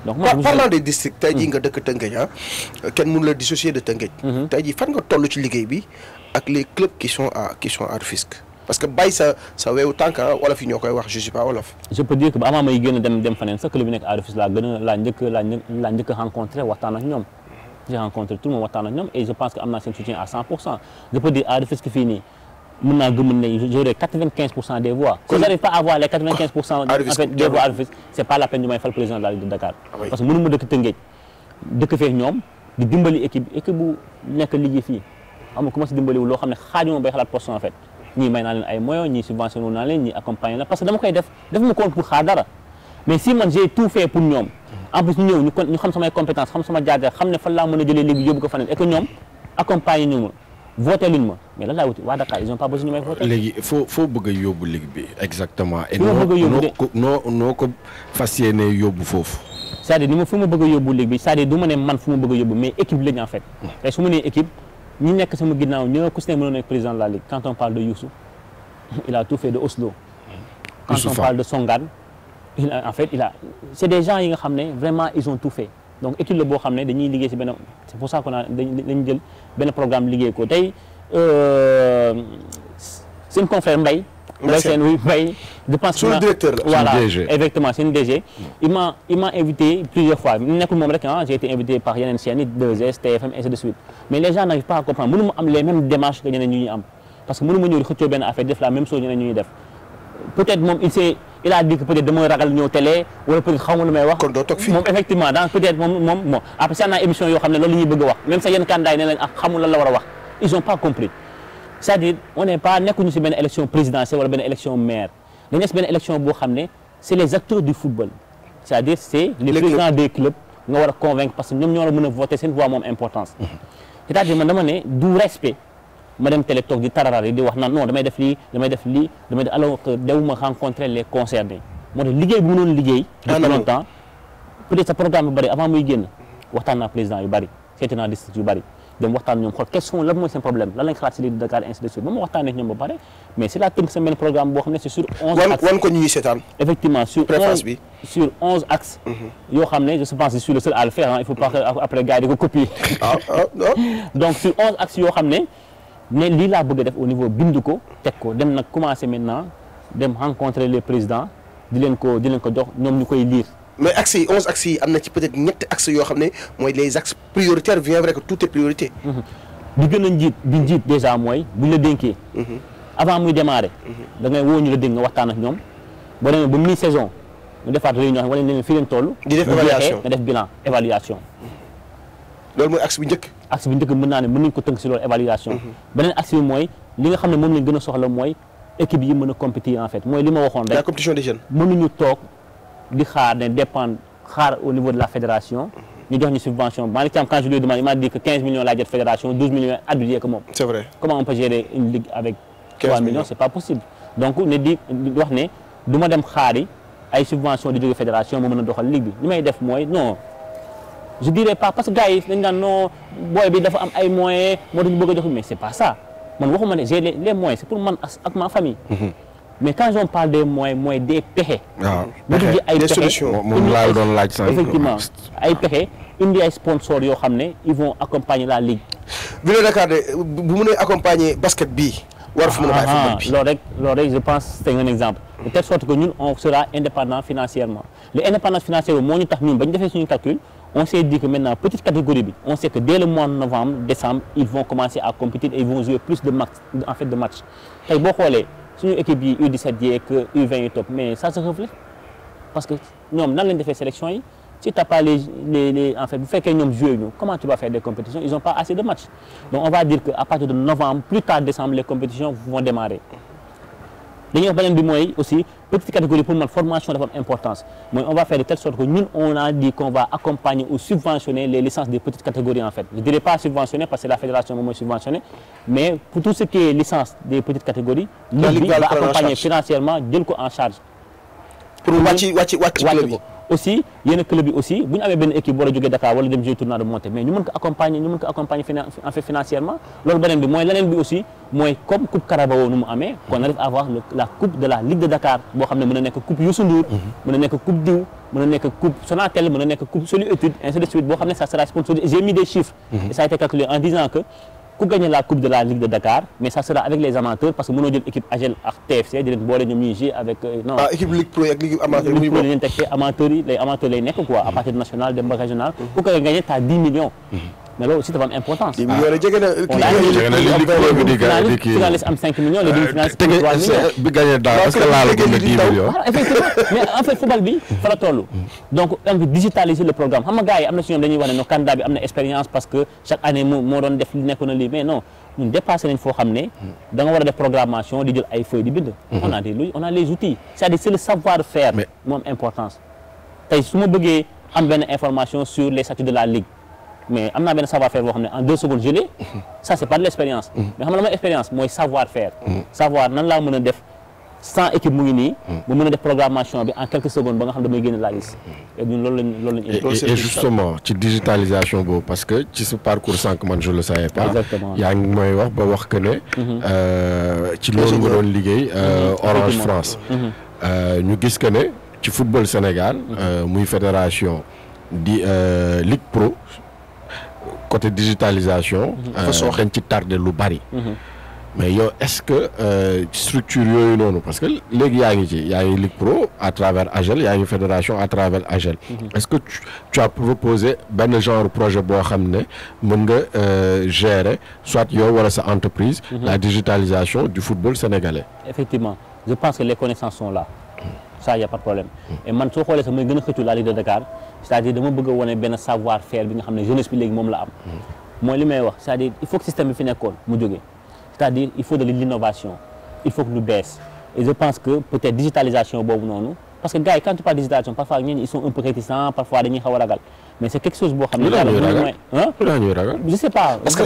C: donc
A: parlant des districts tey jii nga dëkk Tëngéej kenn mënu la dissocier de Tëngéej. tey jii fan nga toll ci liggéey bi ak les clubs qui sont à Rufisque parce que bàyyi sa weewu tànk wolof yi ñoo koy wax je sais pas wolof.
C: je peux dire que ba avant may gën a dem faneen sa club bi nekk à Rufisque laa njëkk a rencontré waxtaan ak ñoom. J'ai rencontré tout le monde waxtaan ak ñoom et je pense que am naa seen soutien à 100%. Je peux dire à Rufisque fii nii mën naa gëm ne j'aurai 95% des voix. Si j'arrive pas à avoir les 95% en fait des voix à Rufisque c'est pas la peine de may fal président de la Ligue de Dakar. parce que mënu ma dëkk Tëngéej dëkk fee ñoom di dimbali équipe bu nekk liggéey fii amul ku ma si dimbaliwul loo xam ne xaajuma bay xalaat poste en fait ñii may naa leen ay moyens ñii subventionné naa leen ñii accompagné la parce que dama koy def ma ko pour xaar dara mais si man j'ai tout fait pour ñoom en plus ñu ñëw ñu xam samay compétence xam sama jaar-jaar xam ne fan laa mën a jëlee léegi yóbbu ko faneen et que ñoom accompagné ñu ma voté luñ ma mais lan laa wuti waa Dakar ils ont pas besoin ñu may voté.
B: léegi foo bëgg a yóbbu ligue bi exactement. et noo ko fas yéene yóbbu foofu.
C: c'est-à-dire ni ma fu ma bëgg a yóbbu ligue bi c'est-à-dire du ma ne man fu ma bëgg a yóbbu mais équipe lañ en fait. tey su ma nee équipe ñi nekk sama ginnaaw ñoo ku si ne mënoon nekk président de la ligue quand on parle de Youssou il a tout fait de Oslo. quand on parle de Songane en fait c'est des gens yi nga xam ne vraiment ils ont tout fait donc équipe la boo xam ne dañuy liggéey si benn c'est pour ça qu'on a dañu jël benn programme liggéey ko tey seen confrère Mbaye je pense
A: que directeur la
C: voilà exactement c'est une DG il m'a invité plusieurs fois nekkul moom rek j'ai été invité par yeneen chaînes yi 2S TFM ainsi de suite mais les gens n'arrivent pas à comprendre mënu ma am les mêmes démarches que ñeneen ñu ñuy am parce que mënu ma ñëw di xëccoo benn affaire def la même chose ñeneen ñu ñuy def peut-être moom il a dit que peut-être damay ragal ñëw télé wala peut-être xaw ma lu may wax.
A: kon doo toog fii
C: moom effectivement donc peut-être moom après si am naa émission yoo xam ne loolu la ñuy bëgg a wax même sax yenn candidat yi ne lañ xamul lan la war a wax ils ont pas compris c'est-à-dire on n'est pas nekkuñu si benn élection présidentielle wala benn élection maire dañu nekk si benn élection boo xam ne c'est les acteurs du football c'est-à-dire c'est les présidents des clubs nga war a convaincre parce que ñoom ñoo la mën a voter seen voix moom importance c'est-à-dire man dama ne du respect ma dem télé toog di tararar yi di wax naan non damay def lii alors que dewuma rencontrer les concernés moo tax liggéey bu mënoon liggéey depuis longtemps peut-être sa programme yu bëri avant muy génn waxtaan naa président yu bëri seeti naa district yu bëri dem waxtaan ñoom xool question lan mooy seen problème lan lañ xalaat si Ligue de Dakar ainsi de suite ba ma waxtaan ak ñoom ba pare mais c'est la tënk sa benn programme boo xam ne c'est sur 11 axes
A: wan ko ñuy seetaan
C: effectivement sur 11 axes yoo xam ne je pense que je suis le seul à le faire il faut pas après gars yi di ko copier donc sur 11 axes yoo xam ne lii laa bëgg a def au niveau bind ko teg ko dem nag commencer maintenant dem rencontrer les présidents di leen ko jox ñoom ñu koy lire.
A: mais axes yi 11 axes yi am na ci peut-être ñetti axes yoo xam ne mooy les axes prioritaires bien vrai que tout est priorité.
C: bi gën a njiit déjà mooy buñ la dénkee. avant muy démarrer. da ngay woo ñu la dénk nga waxtaan ak ñoom boo demee ba mi-saison ñu defaat réunion wala ne leen fii leen toll.
A: di def évaluation
C: nga def bilan évaluation.
A: loolu mooy axe bi njëkk.
C: axe bi njëkk mën naa ne mën nañu ko tënk si loolu évaluation. beneen axe bi mooy li nga xam ne moom lañ gën a soxla mooy équipe yi mën a compétir en fait mooy li ma waxoon rek.
A: la compétition des jeunes.
C: mënuñu toog di xaar ne xaar au niveau de la fédération. ñu jox ñu subvention Malick Thiam quand je lui ai demandé il m'a dit que 15 millions laa jot fédération 12 millions addu que moom.
A: c'est vrai.
C: comment on peut gérer une ligue avec 3 millions c'est pas possible. donc ne di wax ne du ma dem xaari ay subvention di jóge fédération moo mën a doxal ligue bi li may def mooy non. je dirais pas parce que gars yi dañ naan non booy bi dafa am ay moyens moo tax ñu bëgg a jox mais c'est pas ça man waxuma ne j'ai les moyens c'est pour man ak ma famille. mais quand on parle des moyens mooy des pexe.
B: waaw
C: pexe ay
A: des
C: pexe
A: solutions.
B: moom laa doon laaj sànq.
C: effectivement ay pexe indi ay sponsors yoo xam ne ils vont accompagner la ligue.
A: Ville de Dakar de bu mënee accompagner basket bii. war fa mën a bàyyi football bi
C: loolu rek je pense c'est un exemple. de telle sorte que ñun on sera indépendant financièrement l'indépendance financière moo ñu tax ñun ba ñu defee suñu calcul. on s'est dit que maintenant petite catégorie bi on sait que dès le mois de novembre décembre ils vont commencer à compétir et ils vont jouer plus de matchs tey boo xoolee suñu équipe yi U17 yi ak U20 yi topp mais ça se reflète parce que ñoom nan lañ defee sélection yi Si tu n'as pas en fait, vous faites qu'ils ont joué, comment tu vas faire des compétitions? Ils n'ont pas assez de matchs. Donc on va dire qu'à partir de novembre, plus tard décembre, les compétitions vont démarrer. D'ailleurs, aussi, petite catégorie pour ma formation de importance. Mais on va faire de telle sorte que nous, on a dit qu'on va accompagner ou subventionner les licences des petites catégories en fait. Je ne dirais pas subventionner parce que la fédération est subventionnée, mais pour tout ce qui est licence des petites catégories, nous, on va accompagner financièrement, dire en charge.
A: Pour club
C: aussi, il y a un club aussi, vous avez une équipe qui a Dakar, ou des tournois de montée, mais nous pouvons accompagner financièrement. L'autre aussi, comme Coupe Carabao, nous qu'on arrive à avoir la Coupe de la Ligue de Dakar, nous avons une Coupe Youssou Ndour, nous avons une Coupe Diou, nous avons une Coupe Sonatel, nous avons une Coupe Solu-Études, ainsi de suite. Ça sera sponsorisé. J'ai mis des chiffres et ça a été calculé en disant que pour gagner la Coupe de la Ligue de Dakar, mais ça sera avec les amateurs parce que nous avons une équipe AGEL et TFC, avec
A: équipe Ligue Pro et l'équipe amateur.
C: Les amateurs, à partir du national, du régional, pour gagner, tu as 10 millions. Mais là aussi, ça va avoir importance. 10 millions, les finalistes ont 5 millions, les demi-finalistes ont 3 millions.
B: Est-ce que là, le 10 millions?
C: Effectivement, mais en fait, le football, il faut donc, on veut digitaliser le programme. Les gars, ils ont une candidat, ils ont une expérience parce que chaque année, ils ont des l'économie. Mais non, nous dépassons une fois dans la programmation, des feuilles de bide. On a les outils. C'est-à-dire c'est le savoir-faire, mon importance. Si je veux avoir une information sur les statuts de la Ligue, mais on a bien savoir-faire en 2 secondes gelé, ça c'est pas de l'expérience. Mais on a l'expérience, moi savoir-faire. Savoir, nan la mëna def 100 équipes mu ngi ni, bu mëna def programmation bi en quelques secondes ba nga xam damay génn la liste. Et ñun loolu
B: et justement, ci digitalisation boobu parce que ci ce parcours sank man je le savais pas.
C: Exactement.
B: Yaa ngi mooy wax ba wax que ne ci loolu nga doon liggéey Orange France. Ñu gis que ne ci football Sénégal muy fédération di Ligue Pro côté digitalisation dañ ci tardé lu bari mais yow est-ce que structure yooyu noonu parce que léegi yaa ngi Ligue Pro à travers AGEL yaa ngi fédération à travers AGEL est-ce que tu as proposé benn genre projet boo xam ne mën nga gérer soit yow wala sa entreprise la digitalisation du football sénégalais?
C: Effectivement, je pense que les connaissances sont là. Ça, il n'y a pas de problème. Et man, soo xoolee sax mooy gën a xëccu la Ligue de Dakar, c'est-à-dire dama bëgg a wane benn savoir-faire bi nga xam ne jeunesse bi léegi moom la am. mooy li may wax c'est-à-dire il faut que système bi fi nekkoon mu jógee. C'est-à-dire il faut de l'innovation, il faut que lu bees. Et je pense que peut-être digitalisation boobu noonu parce que gars yi quand tu parles digitalisation parfois ils sont un peu réticents, parfois dañuy xaw a ragal. Mais c'est quelque chose boo xam ne je sais pas
A: parce que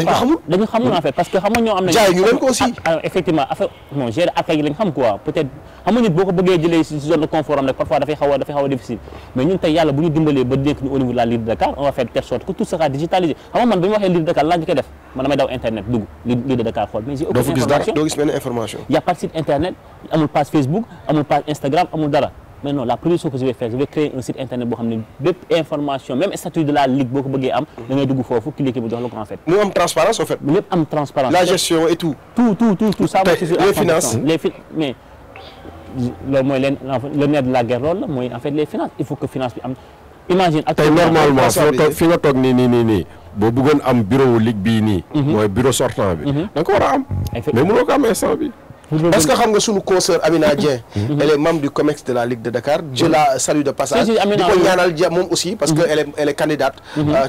C: dañu xamul en fait parce que xam nga ñoo am nañu
A: aussi
C: effectivement affaire bon gérer affaire yi lañ xam quoi peut-être xam nga nit boo ko bëggee jëlee si zone de confort am rek parfois dafay xaw a difficile mais ñun tey yàlla bu ñu dimbalee ba dénk ñu au niveau de la Ligue de Dakar on va faire de telle sorte que tout sera digitalisé xam nga man bi ma waxee Ligue de Dakar laa njëkk a def man damay daw internet dugg Ligue de Dakar xool mais j'ai aucune information
A: doo gis benn information
C: y a pas de site internet amul page Facebook amul page Instagram amul dara. Mais non, la première chose que je vais faire, je vais créer un site internet pour amener bépp information, même statut de la Ligue, beaucoup de gens, da ngay dugg fofu cliquer bu jox la ko en fait.
A: Nous am transparence en fait.
C: Lépp am transparence.
A: La gestion et tout.
C: Tout ça va suffire.
A: Les finances.
C: Mais le nerf de la guerre loolu la mooy en fait les finances, il faut que finance bi am. Imagine
B: tey normalement fi nga toog nii boo bëggoon am bureau Ligue bii nii. mooy bureau sortant bi. da nga ko war a am. mais mënoo ko am instant bi.
A: Parce que xam nga sunu consoeur Amina Dieng elle est membre du COMEX de la Ligue de Dakar. Je la salue de passage. di ko ñaanal moom aussi parce que elle est candidate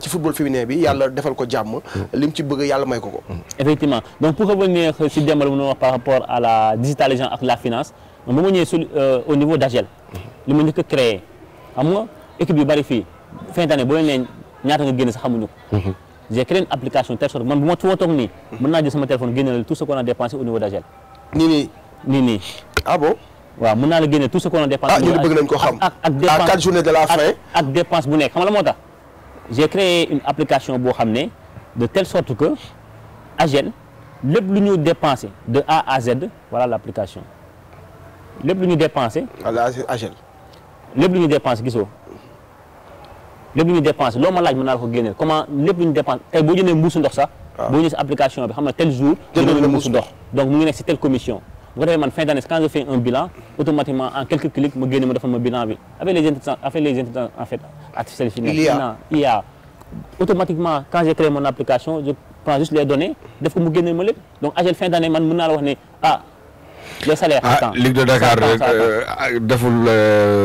A: ci football féminin bi yàlla defal ko jàmm lim ci bëgg yàlla may ko ko.
C: Effectivement donc pour revenir si démbal mu wax par rapport à la digitalisation ak la finance ba ma ñëwee au niveau d'AGEL li ma njëkk a créé xam nga équipe yu bari fii fin d'année boo leen nee ñaata nga génn sax xamuñu ko. J'ai créé une application telle sorte man bu ma toog nii mën naa jël sama téléphone génneel tout ce qu'on a dépensé au niveau d'AGEL. nii.
A: Ah bon?
C: waaw mën naa la génne tout ce qu'on a dépensé.
A: Ah ñu bëgg nañ ko xam.
C: ak dépense
A: à 4 journées de la fin.
C: ak dépense bu nekk xam nga la moo tax. J'ai créé une application boo xam ne de telle sorte que AGEL lépp lu ñu dépensé de A à Z voilà l'application lépp lu ñu dépensé.
A: voilà AGEL.
C: lépp lu ñu dépensé gisoo lépp lu ñu dépensé loo ma laaj mën naa la ko génneel comment lépp lu ñu dépensé tey boo jëndee mbuusu ndox sax. boo ñëwee si application bi xam nga tel jour. jëndal la mbuusu ndox donc mu ngi nekk si telle commission. bu ko defee man fin d'année quand je fais un bilan automatiquement en quelques clics ma génne ma defal ma bilan bi avec les intelligences en fait artificielles IA automatiquement quand j'ai créé mon application je prends juste les données def ko mu génne ma lépp donc AGEL fin d'année man mën naa la wax ne les salaires.
B: Ligue de Dakar deful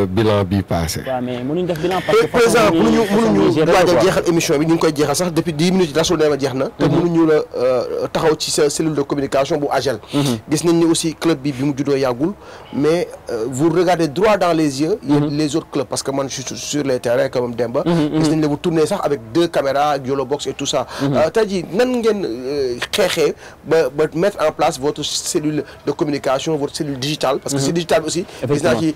B: bilan bi passé.
C: waaw mais mënuñ def bilan parce que.
A: président mënuñu waaj a jeexal émission bi ñu ngi koy jeexal sax depuis 10 minutes rasul ne ma jeex na. te mënuñu la taxaw ci sa cellule de communication bu AGEL. gis nañ ni aussi club bi mu juddoo yàggul mais vous regardez droit dans les yeux. les autres clubs parce que man je suis sur les terrains comme Demba. gis nañ ne vous tournez sax avec 2 caméras ak Yolo Box et tout ça. tey jii nan ngeen xeexee ba mettre en place votre cellule de communication votre cellule digitale. parce que c'est digital aussi. gis naa ci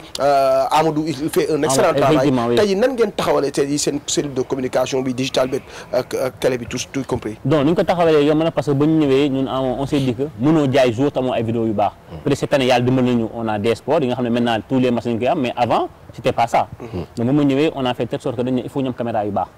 A: Amadou il fait un excellent travail. tey jii nan ngeen taxawalee tey jii seen cellule de communication bi digital bi ak télé bi tout compris.
C: donc ni ñu ko taxawalee yomb na parce que ba ñu ñëwee ñun on s'est dit que mënoo jaay jour tamoo ay vidéo yu baax. peut-être cette année yàlla dimbal nañu on a des sports yi nga xam ne maintenant tous les matchs dañu koy am mais avant c'était pas ça. donc ba mu ñëwee on a fait telle sorte que dañu ne il faut ñu am caméra yu baax.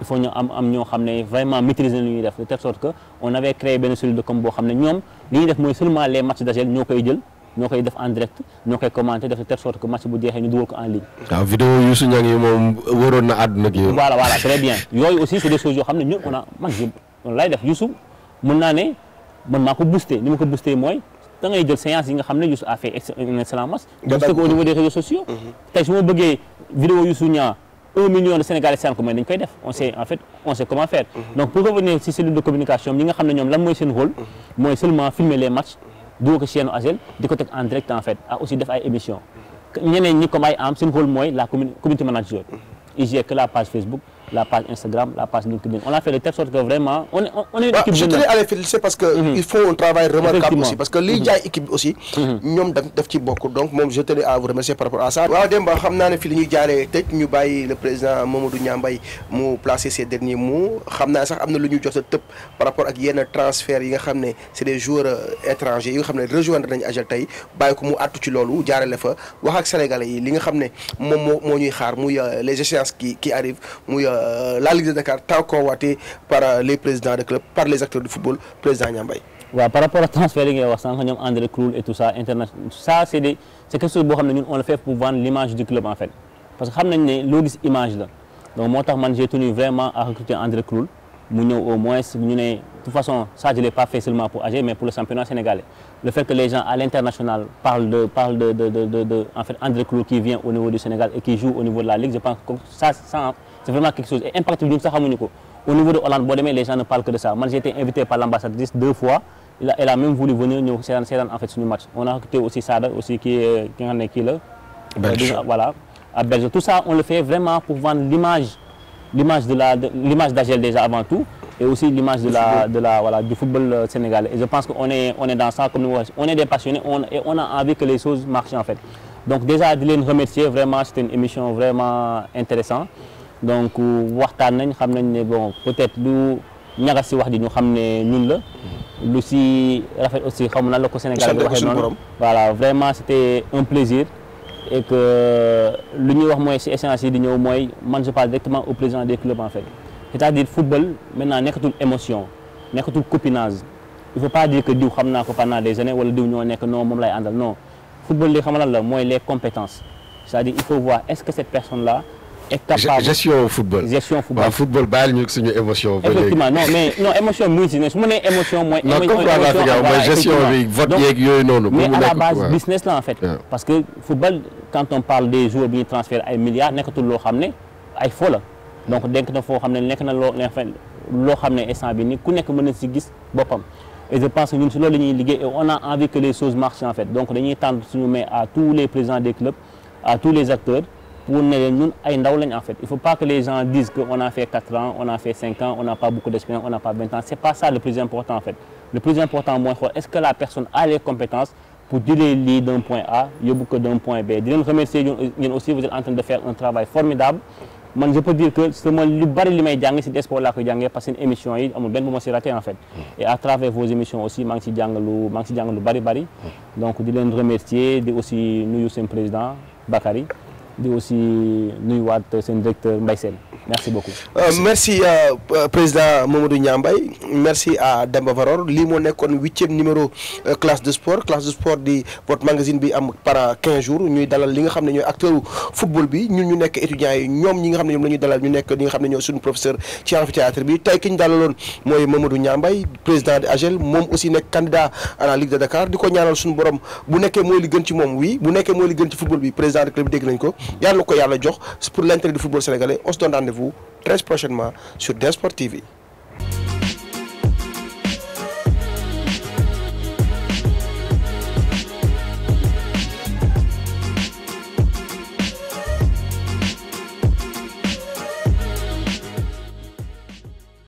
C: il faut ñu am ñoo xam ne vraiment maîtriser lu ñuy def de telle sorte que on avait créé benn cellule de com boo xam ne ñoom li ñuy def mooy seulement les matchs d'AGEL ñoo koy jël ñoo koy def en direct ñoo koy commenter def de telle sorte que match bu jeexee ñu dugal ko en ligne.
B: waaw vidéo Youssou Niang yi moom waroon na àdduna gi.
C: voilà très bien yooyu aussi c'est des choses yoo xam ne ñun on lay def Youssou mën naa ne man maa ko booster ni ma ko booster mooy da ngay jël séance yi nga xam ne Youssou a fait un excellent match. booster ko au niveau des réseaux sociaux. tey su ma bëggee vidéo Youssou Niang 1 million de Sénégalais seen ko mooy dañ koy def on sait comment faire. donc pour revenir ci cellule de communication ñi nga xam ne ñoom lan mooy seen rôle. mooy seulement filmer les matchs dugal ko chaîne AGEL di ko teg en direct en fait ak aussi def ay émissions ñeneen ñi comme ay am seen rôle mooy la community manager. il gère que la page Facebook la page Instagram la page LinkedIn on a fait de telle sorte que vraiment on est une équipe.
A: je tenais à les féliciter parce que ils font un travail remarquable aussi parce que liy jaay équipe bi aussi. ñoom daf ci bokk donc moom je tenais à vous remercier par rapport à ça. waaw Demba xam naa ne fii la ñuy jaaree tëj ñu bàyyi le président Mamadou Niambay mu placer ses derniers mots xam naa sax am na lu ñu jot a tëb par rapport ak yenn transfert yi nga xam ne c'est des joueurs étrangers yi nga xam ne rejoindre nañu AGEL tey bàyyi ko mu àttu ci loolu jaarale fa wax ak sénégalais yi li nga xam ne moom moo ñuy xaar muy les échéances qui arrivent muy la Ligue de Dakar tant convoitée par les présidents de club par les acteurs du football président Niambay.
C: waaw par rapport à transfert yi ngay wax sànq ñoom André Krul et tout ça international ça c'est quelque chose boo xam ne ñun on le fait pour vendre l'image du club en fait parce que xam nañ ne loo gis image la donc moo tax man j'ai tenu vraiment à recruter André Krul mu ñëw au moins ñu ne de toute façon ça je l'ai pas fait seulement pour AGEL mais pour le championnat sénégalais le fait que les gens à l'international parlent de en fait André Krul qui vient au niveau du Sénégal et qui joue au niveau de la Ligue je pense que ça c'est vraiment quelque chose et impact bi ñun sax xamuñu ko au niveau de Hollande boo demee les gens ne parlent que de ça man j'ai été invité par l'ambassadrice 2 fois elle a même voulu venir ñëw seetaan en fait suñu match on a recruté aussi Sada aussi ki nga xam ne kii la voilà à Belge tout ça on le fait vraiment pour vendre l'image d'AGEL déjà avant tout et aussi l'image voilà du football sénégalais et je pense que on est dans ça comme on est des passionnés et on a envie que les choses marchent en fait donc déjà di leen remercier vraiment c'était une émission vraiment intéressante donc waxtaan nañ xam nañ ne bon peut-être lu ñagas si wax ji ñu xam ne ñun la lu si rafet aussi xam na la ko Sénégal bi waxee noonu voilà vraiment c'était un plaisir et que lu ñuy wax mooy si échéance yi di ñëw mooy man je parle directement au président des clubs en fait c'est-à-dire football maintenant nekkatul émotion nekkatul copinage il faut pas dire que diw xam naa ko pendant des années wala diw ñoo nekk non moom lay àndal non football li xam la mooy les compétences c'est-à-dire il faut voir est-ce que cette personne-là est capable
B: gestion football waaw football bàyyi ñu suñu émotion.
C: effectivement non mais non émotion bi si ne su ma nee émotion mooy.
B: non mooy gestion bi vote yeeg yooyu noonu.
C: mais à la base business la en fait. parce que football quand on parle des joueurs bi ñuy transférer ay milliards nekkatul loo xam ne ay fo la donc denk na foo xam ne nekk na loo xam ne instant bi ni ku nekk mën na si gis boppam. et je pense que ñun si loolu la ñuy liggéey et on a envie que les choses marchent en fait donc dañuy tendre suñu main à tous les présidents des clubs à tous les acteurs. pour ne leen ñun ay ndaw lañ en fait il faut pas que les gens disent que on a fait 4 ans on a fait 5 ans on n'a pas beaucoup d'expérience on n'a pas 20 ans c'est pas ça le plus important en fait le plus important mooy xool est-ce que la personne a les compétences pour jëlee lii d'un point A yóbbu ko d'un point B di leen remercier ñun aussi vous êtes en train de faire un travail formidable man je peux dire que sama lu bari li may jàng ci sport laa koy jàngee parce que seen émission yi amul benn bu ma ci raté en fait et à travers vos émissions aussi maa ngi ci jàng lu bari donc di leen remercier di aussi nuyu seen président Bakary di aussi nuyuwaat seen directeur Mbaye Sène merci beaucoup.
A: Merci président Mamadou Niambay merci à Demba Varor lii moo nekkoon 8e numéro classe de sport di votre magazine bi am par 15 jours ñuy dalal li nga xam ne ñooy acteur football bi ñun ñu nekk étudiants yi ñoom ñi nga xam ne ñoom la ñuy dalal ñu nekk ñi nga xam ne ñoo suñu professeur ci amphithéâtre bi tey ki ñu dalaloon mooy Mamadou Niambay président de AGEL moom aussi nekk candidat à la Ligue de Dakar di ko ñaanal suñu borom bu nekkee mooy li gën ci moom oui bu nekkee mooy li gën ci football bi président de club bi dégg nañ ko yàlla na ko yàlla jox pour l'intérêt du football sénégalais on se donne rendez-vous très prochainement sur Desport TV.